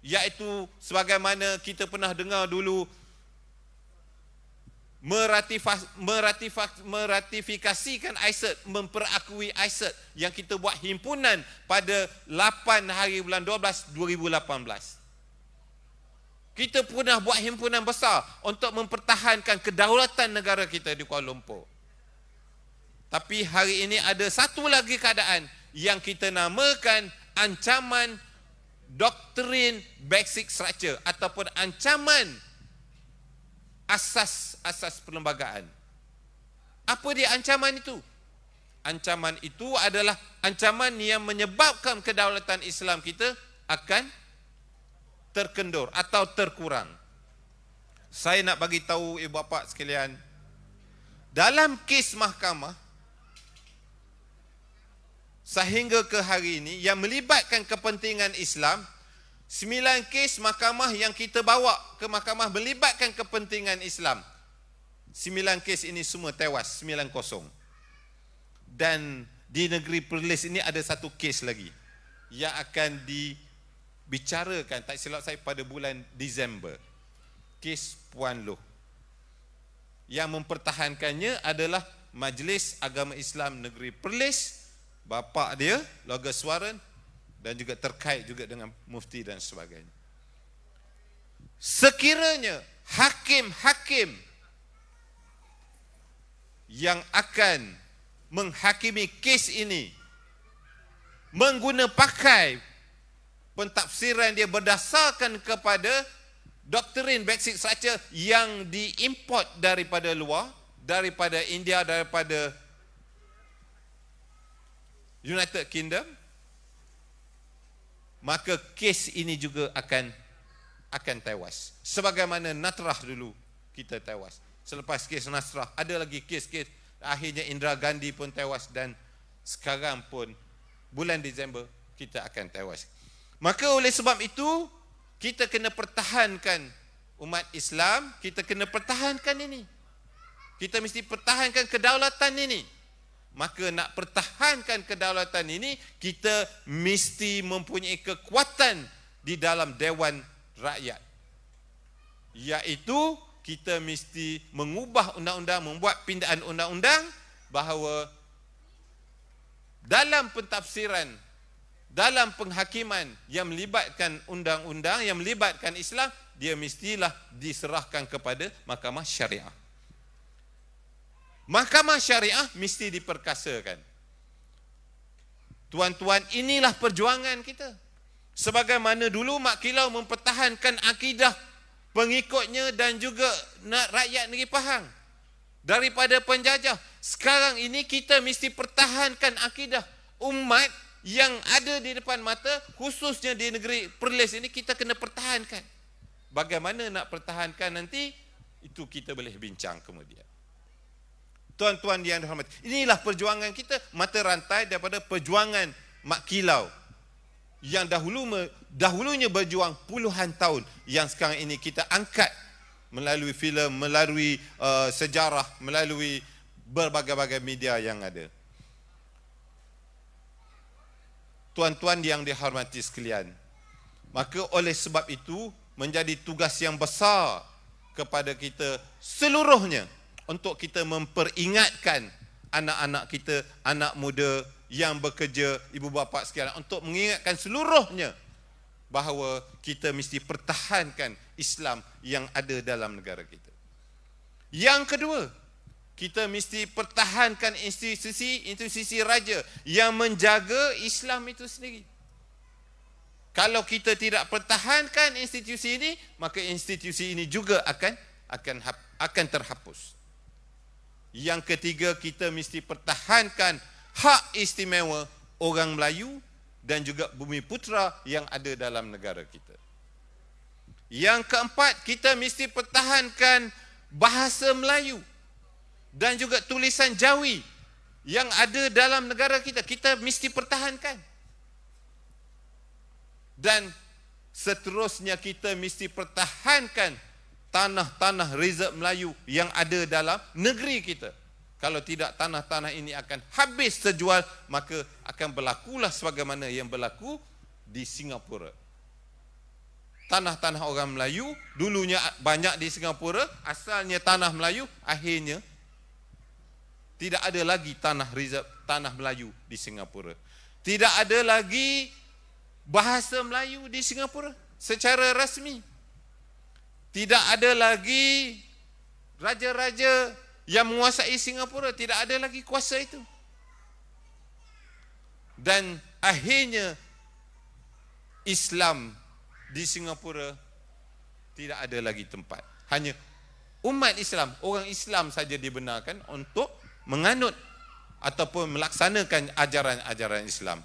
Iaitu sebagaimana kita pernah dengar dulu, meratifikasikan ISET, memperakui ISET yang kita buat himpunan pada 8 hari bulan 12 2018. Kita pernah buat himpunan besar untuk mempertahankan kedaulatan negara kita di Kuala Lumpur. Tapi hari ini ada satu lagi keadaan yang kita namakan ancaman doktrin basic structure ataupun ancaman asas perlembagaan. Apa dia ancaman itu? Ancaman itu adalah ancaman yang menyebabkan kedaulatan Islam kita akan terkendur atau terkurang. Saya nak bagi tahu ibu bapa sekalian, dalam kes mahkamah sehingga ke hari ini yang melibatkan kepentingan Islam, 9 kes mahkamah yang kita bawa ke mahkamah melibatkan kepentingan Islam. 9 kes ini semua tewas, 9-0. Dan di negeri Perlis ini ada satu kes lagi yang akan dibicarakan, tak silap saya, pada bulan Disember. Kes Puan Loh. Yang mempertahankannya adalah Majlis Agama Islam Negeri Perlis, bapa dia, Logas Waran, dan juga terkait juga dengan mufti dan sebagainya. Sekiranya hakim-hakim yang akan menghakimi kes ini pakai pentafsiran dia berdasarkan kepada doktrin basic structure yang diimport daripada luar, daripada India, daripada United Kingdom, maka kes ini juga akan tewas. Sebagaimana Natrah dulu kita tewas. selepas kes Nasrah, ada lagi kes-kes, akhirnya Indira Gandhi pun tewas, dan sekarang pun bulan Disember kita akan tewas. Maka oleh sebab itu, kita kena pertahankan umat Islam, kita kena pertahankan ini. Kita mesti pertahankan kedaulatan ini. Maka nak pertahankan kedaulatan ini, kita mesti mempunyai kekuatan di dalam Dewan Rakyat. Iaitu kita mesti mengubah undang-undang, membuat pindaan undang-undang bahawa dalam pentafsiran, dalam penghakiman yang melibatkan undang-undang, yang melibatkan Islam, dia mestilah diserahkan kepada Mahkamah Syariah. Mahkamah Syariah mesti diperkasakan. Tuan-tuan, inilah perjuangan kita. Sebagaimana dulu Mak Kilau mempertahankan akidah pengikutnya dan juga rakyat negeri Pahang daripada penjajah. Sekarang ini kita mesti pertahankan akidah umat yang ada di depan mata, khususnya di negeri Perlis ini, kita kena pertahankan. Bagaimana nak pertahankan nanti, itu kita boleh bincang kemudian. Tuan-tuan yang dirahmati, inilah perjuangan kita, mata rantai daripada perjuangan Mak Kilau yang dahulunya berjuang puluhan tahun, yang sekarang ini kita angkat melalui filem, melalui sejarah, melalui berbagai-bagai media yang ada. Tuan-tuan yang dihormati sekalian, maka oleh sebab itu menjadi tugas yang besar kepada kita seluruhnya untuk kita memperingatkan anak-anak kita, anak muda yang bekerja, ibu bapa sekalian, untuk mengingatkan seluruhnya bahawa kita mesti pertahankan Islam yang ada dalam negara kita. Yang kedua, kita mesti pertahankan institusi raja yang menjaga Islam itu sendiri. Kalau kita tidak pertahankan institusi ini, maka institusi ini juga akan terhapus. Yang ketiga, kita mesti pertahankan hak istimewa orang Melayu dan juga bumi putera yang ada dalam negara kita. Yang keempat, kita mesti pertahankan bahasa Melayu dan juga tulisan Jawi yang ada dalam negara kita. Kita mesti pertahankan. Dan seterusnya, kita mesti pertahankan tanah-tanah rezerv Melayu yang ada dalam negeri kita. Kalau tidak, tanah-tanah ini akan habis terjual, maka akan berlakulah sebagaimana yang berlaku di Singapura. Tanah-tanah orang Melayu dulunya banyak di Singapura, asalnya tanah Melayu, akhirnya tidak ada lagi tanah rezerv, tanah Melayu di Singapura. Tidak ada lagi bahasa Melayu di Singapura secara rasmi. Tidak ada lagi raja-raja yang menguasai Singapura, tidak ada lagi kuasa itu. Dan akhirnya Islam di Singapura tidak ada lagi tempat. Hanya umat Islam, orang Islam saja dibenarkan untuk menganut ataupun melaksanakan ajaran-ajaran Islam.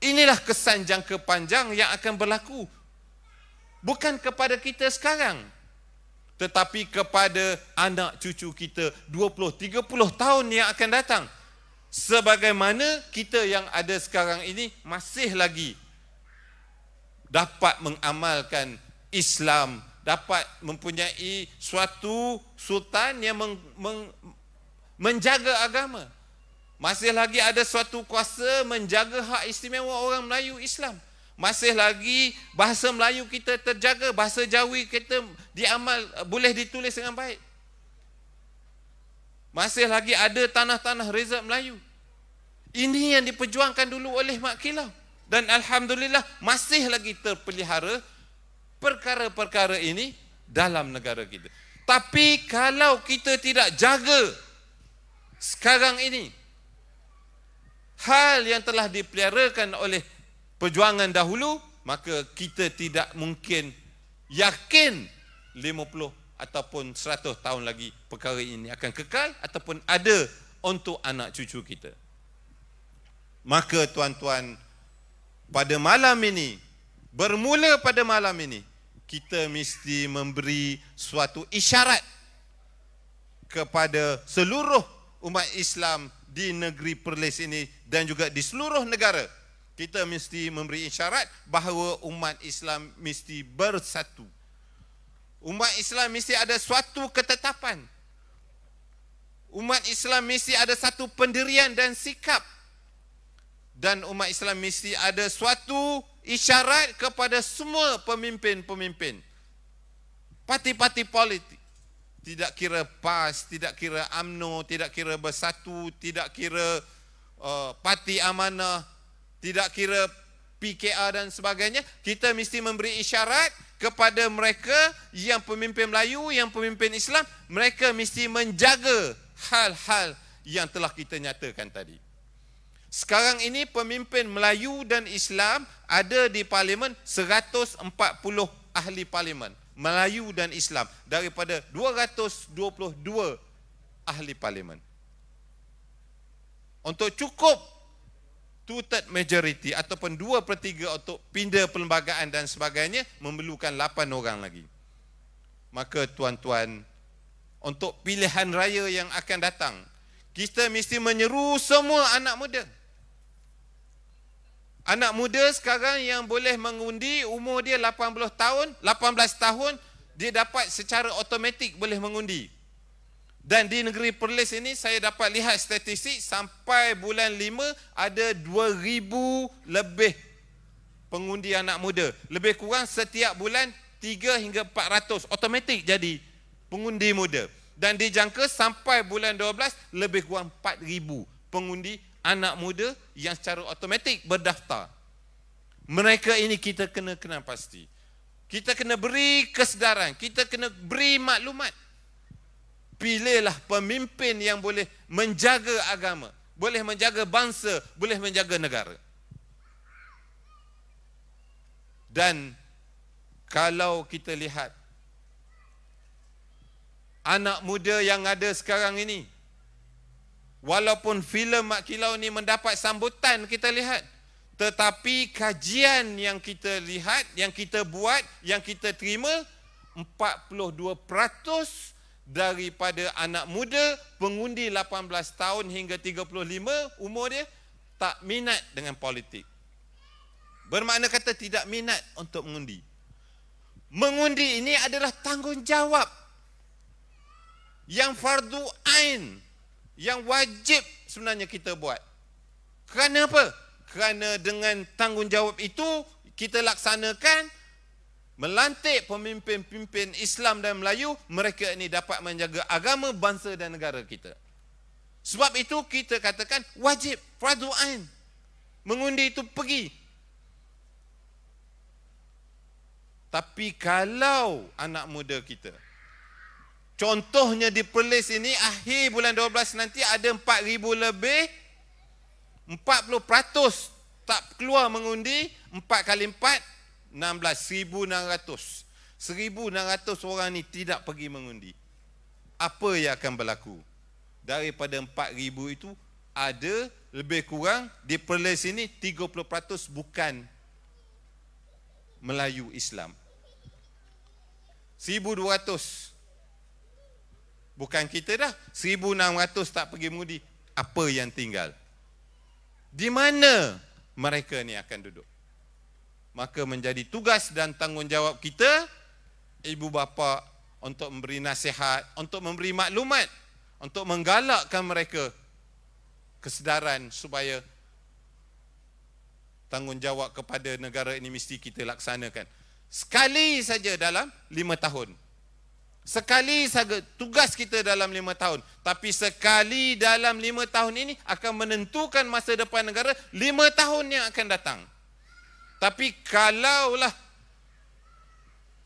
Inilah kesan jangka panjang yang akan berlaku. Bukan kepada kita sekarang, tetapi kepada anak cucu kita 20-30 tahun yang akan datang. Sebagaimana kita yang ada sekarang ini masih lagi dapat mengamalkan Islam, dapat mempunyai suatu sultan yang menjaga agama. Masih lagi ada suatu kuasa menjaga hak istimewa orang Melayu Islam. Masih lagi bahasa Melayu kita terjaga, bahasa Jawi kita diamal, boleh ditulis dengan baik. Masih lagi ada tanah-tanah rezerv Melayu. Ini yang diperjuangkan dulu oleh Mak Kilau. Dan alhamdulillah masih lagi terpelihara perkara-perkara ini dalam negara kita. Tapi kalau kita tidak jaga sekarang ini hal yang telah dipeliharakan oleh perjuangan dahulu, maka kita tidak mungkin yakin 50 ataupun 100 tahun lagi perkara ini akan kekal ataupun ada untuk anak cucu kita. Maka tuan-tuan, pada malam ini, bermula pada malam ini, kita mesti memberi suatu isyarat kepada seluruh umat Islam di negeri Perlis ini dan juga di seluruh negara. Kita mesti memberi isyarat bahawa umat Islam mesti bersatu. Umat Islam mesti ada suatu ketetapan. Umat Islam mesti ada satu pendirian dan sikap. Dan umat Islam mesti ada suatu isyarat kepada semua pemimpin-pemimpin. Parti-parti politik. Tidak kira PAS, tidak kira UMNO, tidak kira Bersatu, tidak kira Parti Amanah, tidak kira PKR dan sebagainya. Kita mesti memberi isyarat kepada mereka yang pemimpin Melayu, yang pemimpin Islam. Mereka mesti menjaga hal-hal yang telah kita nyatakan tadi. Sekarang ini pemimpin Melayu dan Islam ada di parlimen 140 ahli parlimen. Melayu dan Islam daripada 222 ahli parlimen. Untuk cukup 2/3 majority ataupun 2/3 untuk pindah perlembagaan dan sebagainya memerlukan 8 orang lagi. Maka tuan-tuan, untuk pilihan raya yang akan datang, kita mesti menyeru semua anak muda. Anak muda sekarang yang boleh mengundi, umur dia 18 tahun, dia dapat secara automatik boleh mengundi. Dan di negeri Perlis ini saya dapat lihat statistik sampai bulan 5 ada 2,000 lebih pengundi anak muda. Lebih kurang setiap bulan 3 hingga 400 automatik jadi pengundi muda. Dan dijangka sampai bulan 12 lebih kurang 4,000 pengundi anak muda yang secara automatik berdaftar. Mereka ini kita kena kenal pasti. Kita kena beri kesedaran, kita kena beri maklumat. Pilihlah pemimpin yang boleh menjaga agama, boleh menjaga bangsa, boleh menjaga negara. Dan kalau kita lihat anak muda yang ada sekarang ini, walaupun filem Mak Kilau ni mendapat sambutan kita lihat, tetapi kajian yang kita lihat, yang kita buat, yang kita terima, 42% daripada anak muda pengundi 18 tahun hingga 35 umur dia tak minat dengan politik. Bermakna kata tidak minat untuk mengundi. Mengundi ini adalah tanggungjawab yang fardu ain, yang wajib sebenarnya kita buat. Kerana apa? Kerana dengan tanggungjawab itu kita laksanakan, melantik pemimpin-pemimpin Islam dan Melayu, mereka ini dapat menjaga agama, bangsa dan negara kita. Sebab itu kita katakan wajib, fardu ain. Mengundi itu pergi. Tapi kalau anak muda kita, contohnya di Perlis ini, akhir bulan 12 nanti ada 4,000 lebih, 40% tak keluar mengundi, 4 kali 4, 16, 1,600. 1,600 orang ni tidak pergi mengundi. Apa yang akan berlaku? Daripada 4,000 itu, ada lebih kurang di Perlis ini 30% bukan Melayu Islam. 1,200. Bukan kita dah. 1,600 tak pergi mengundi. Apa yang tinggal? Di mana mereka ni akan duduk? Maka menjadi tugas dan tanggungjawab kita, ibu bapa, untuk memberi nasihat, untuk memberi maklumat, untuk menggalakkan mereka kesedaran supaya tanggungjawab kepada negara ini mesti kita laksanakan. Sekali saja dalam 5 tahun. Sekali saja tugas kita dalam 5 tahun. Tapi sekali dalam 5 tahun ini akan menentukan masa depan negara 5 tahun yang akan datang. Tapi kalaulah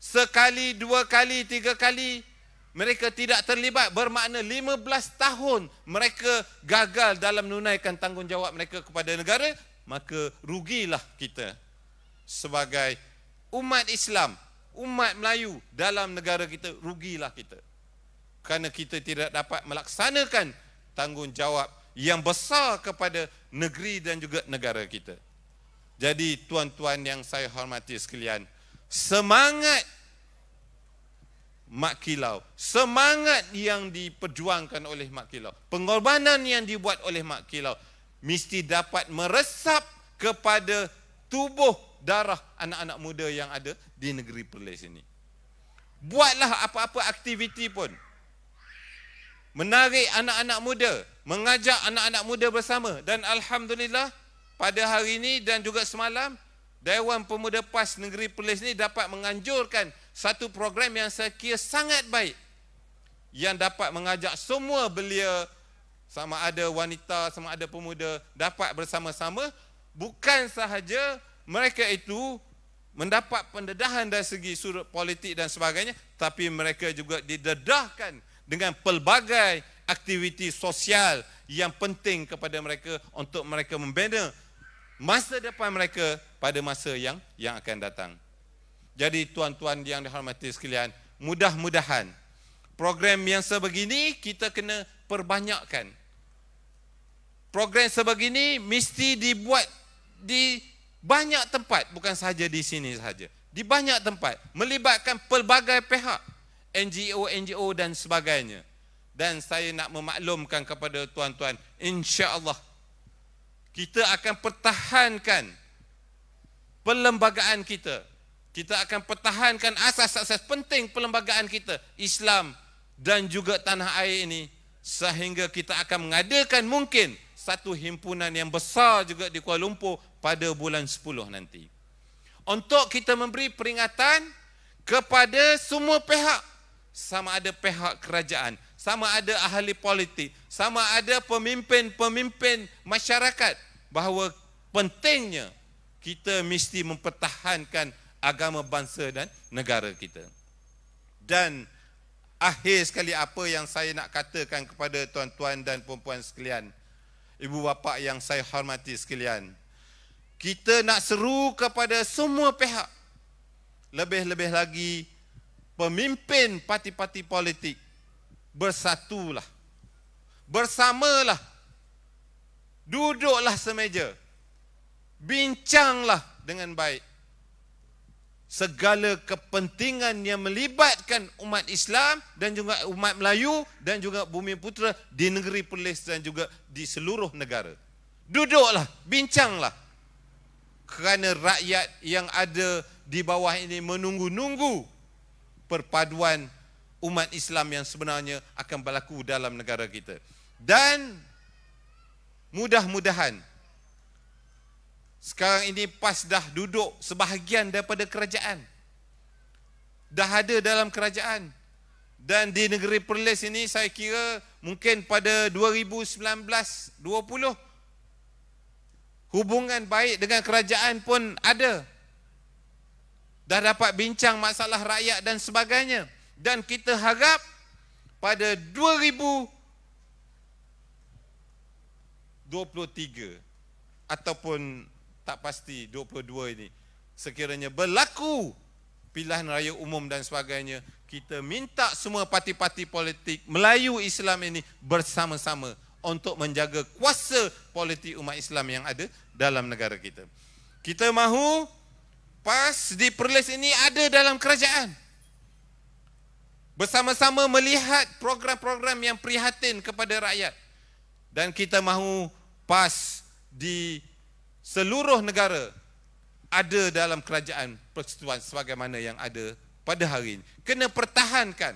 sekali, 2 kali, 3 kali mereka tidak terlibat, bermakna 15 tahun mereka gagal dalam menunaikan tanggungjawab mereka kepada negara, maka rugilah kita sebagai umat Islam, umat Melayu dalam negara kita, rugilah kita. Kerana kita tidak dapat melaksanakan tanggungjawab yang besar kepada negeri dan juga negara kita. Jadi tuan-tuan yang saya hormati sekalian, semangat Mak Kilau, semangat yang diperjuangkan oleh Mak Kilau, pengorbanan yang dibuat oleh Mak Kilau mesti dapat meresap kepada tubuh darah anak-anak muda yang ada di negeri Perlis ini. Buatlah apa-apa aktiviti pun, menarik anak-anak muda, mengajak anak-anak muda bersama. Dan alhamdulillah pada hari ini dan juga semalam, Dewan Pemuda PAS Negeri Perlis ini dapat menganjurkan satu program yang saya kira sangat baik, yang dapat mengajak semua belia, sama ada wanita, sama ada pemuda, dapat bersama-sama. Bukan sahaja mereka itu mendapat pendedahan dari segi sudut politik dan sebagainya, tapi mereka juga didedahkan dengan pelbagai aktiviti sosial yang penting kepada mereka untuk mereka membina masa depan mereka pada masa yang akan datang. Jadi tuan-tuan yang dihormati sekalian, mudah-mudahan program yang sebegini kita kena perbanyakkan. Program sebegini mesti dibuat di banyak tempat, bukan sahaja di sini sahaja. Di banyak tempat, melibatkan pelbagai pihak, NGO dan sebagainya. Dan saya nak memaklumkan kepada tuan-tuan, insya-Allah kita akan pertahankan perlembagaan kita. Kita akan pertahankan asas-asas penting perlembagaan kita, Islam dan juga tanah air ini, sehingga kita akan mengadakan mungkin satu himpunan yang besar juga di Kuala Lumpur pada bulan 10 nanti. Untuk kita memberi peringatan kepada semua pihak, sama ada pihak kerajaan, sama ada ahli politik, sama ada pemimpin-pemimpin masyarakat, bahawa pentingnya kita mesti mempertahankan agama bangsa dan negara kita. Dan akhir sekali apa yang saya nak katakan kepada tuan-tuan dan puan-puan sekalian, ibu bapa yang saya hormati sekalian, kita nak seru kepada semua pihak, lebih-lebih lagi pemimpin parti-parti politik, bersatulah, bersamalah, duduklah semeja, bincanglah dengan baik segala kepentingan yang melibatkan umat Islam dan juga umat Melayu dan juga Bumi Putera di negeri Perlis dan juga di seluruh negara. Duduklah, bincanglah, kerana rakyat yang ada di bawah ini menunggu-nunggu perpaduan umat Islam yang sebenarnya akan berlaku dalam negara kita. Dan mudah-mudahan sekarang ini PAS dah duduk sebahagian daripada kerajaan, dah ada dalam kerajaan. Dan di negeri Perlis ini saya kira mungkin pada 2019-20 hubungan baik dengan kerajaan pun ada, dah dapat bincang masalah rakyat dan sebagainya. Dan kita harap pada 2023 ataupun tak pasti 22 ini, sekiranya berlaku pilihan raya umum dan sebagainya, kita minta semua parti-parti politik Melayu Islam ini bersama-sama untuk menjaga kuasa politik umat Islam yang ada dalam negara kita. Kita mahu PAS di Perlis ini ada dalam kerajaan, bersama-sama melihat program-program yang prihatin kepada rakyat. Dan kita mahu PAS di seluruh negara ada dalam kerajaan persekutuan sebagaimana yang ada pada hari ini. Kena pertahankan.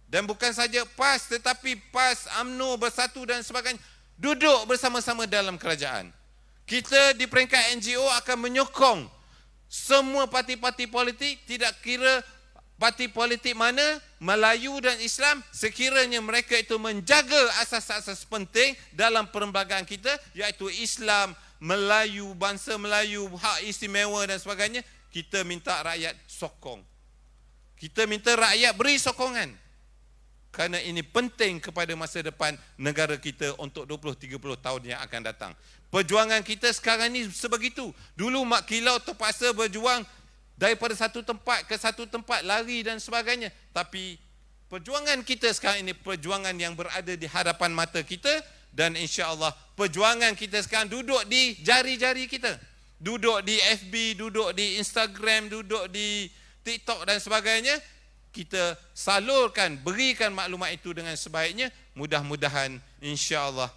Dan bukan saja PAS, tetapi PAS, UMNO, Bersatu dan sebagainya duduk bersama-sama dalam kerajaan. Kita di peringkat NGO akan menyokong semua parti-parti politik, tidak kira parti politik mana, Melayu dan Islam, sekiranya mereka itu menjaga asas-asas penting dalam perlembagaan kita, iaitu Islam, Melayu, bangsa Melayu, hak istimewa dan sebagainya, kita minta rakyat sokong. Kita minta rakyat beri sokongan. Kerana ini penting kepada masa depan negara kita untuk 20-30 tahun yang akan datang. Perjuangan kita sekarang ini sebegitu. Dulu Mak Kilau terpaksa berjuang daripada satu tempat ke satu tempat, lari dan sebagainya. Tapi perjuangan kita sekarang ini perjuangan yang berada di hadapan mata kita. Dan insya-Allah perjuangan kita sekarang duduk di jari-jari kita. Duduk di FB, duduk di Instagram, duduk di TikTok dan sebagainya. kita salurkan, berikan maklumat itu dengan sebaiknya, mudah-mudahan insya-Allah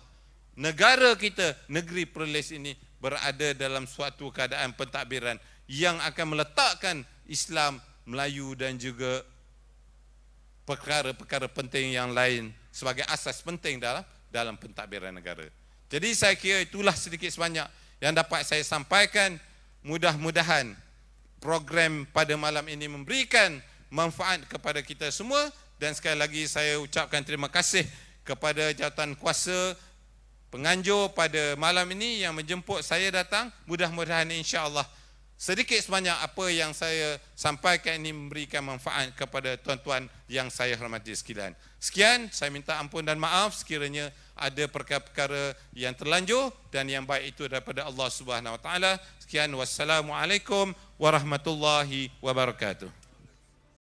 negara kita, negeri Perlis ini berada dalam suatu keadaan pentadbiran yang akan meletakkan Islam, Melayu dan juga perkara-perkara penting yang lain sebagai asas penting dalam pentadbiran negara. Jadi saya kira itulah sedikit sebanyak yang dapat saya sampaikan. Mudah-mudahan program pada malam ini memberikan manfaat kepada kita semua, dan sekali lagi saya ucapkan terima kasih kepada jawatan kuasa penganjur pada malam ini yang menjemput saya datang. Mudah-mudahan insya-Allah sedikit sebanyak apa yang saya sampaikan ini memberikan manfaat kepada tuan-tuan yang saya hormati sekalian. Sekian, saya minta ampun dan maaf sekiranya ada perkara-perkara yang terlanjur, dan yang baik itu daripada Allah Subhanahu Wa Taala. Sekian, wassalamualaikum warahmatullahi wabarakatuh.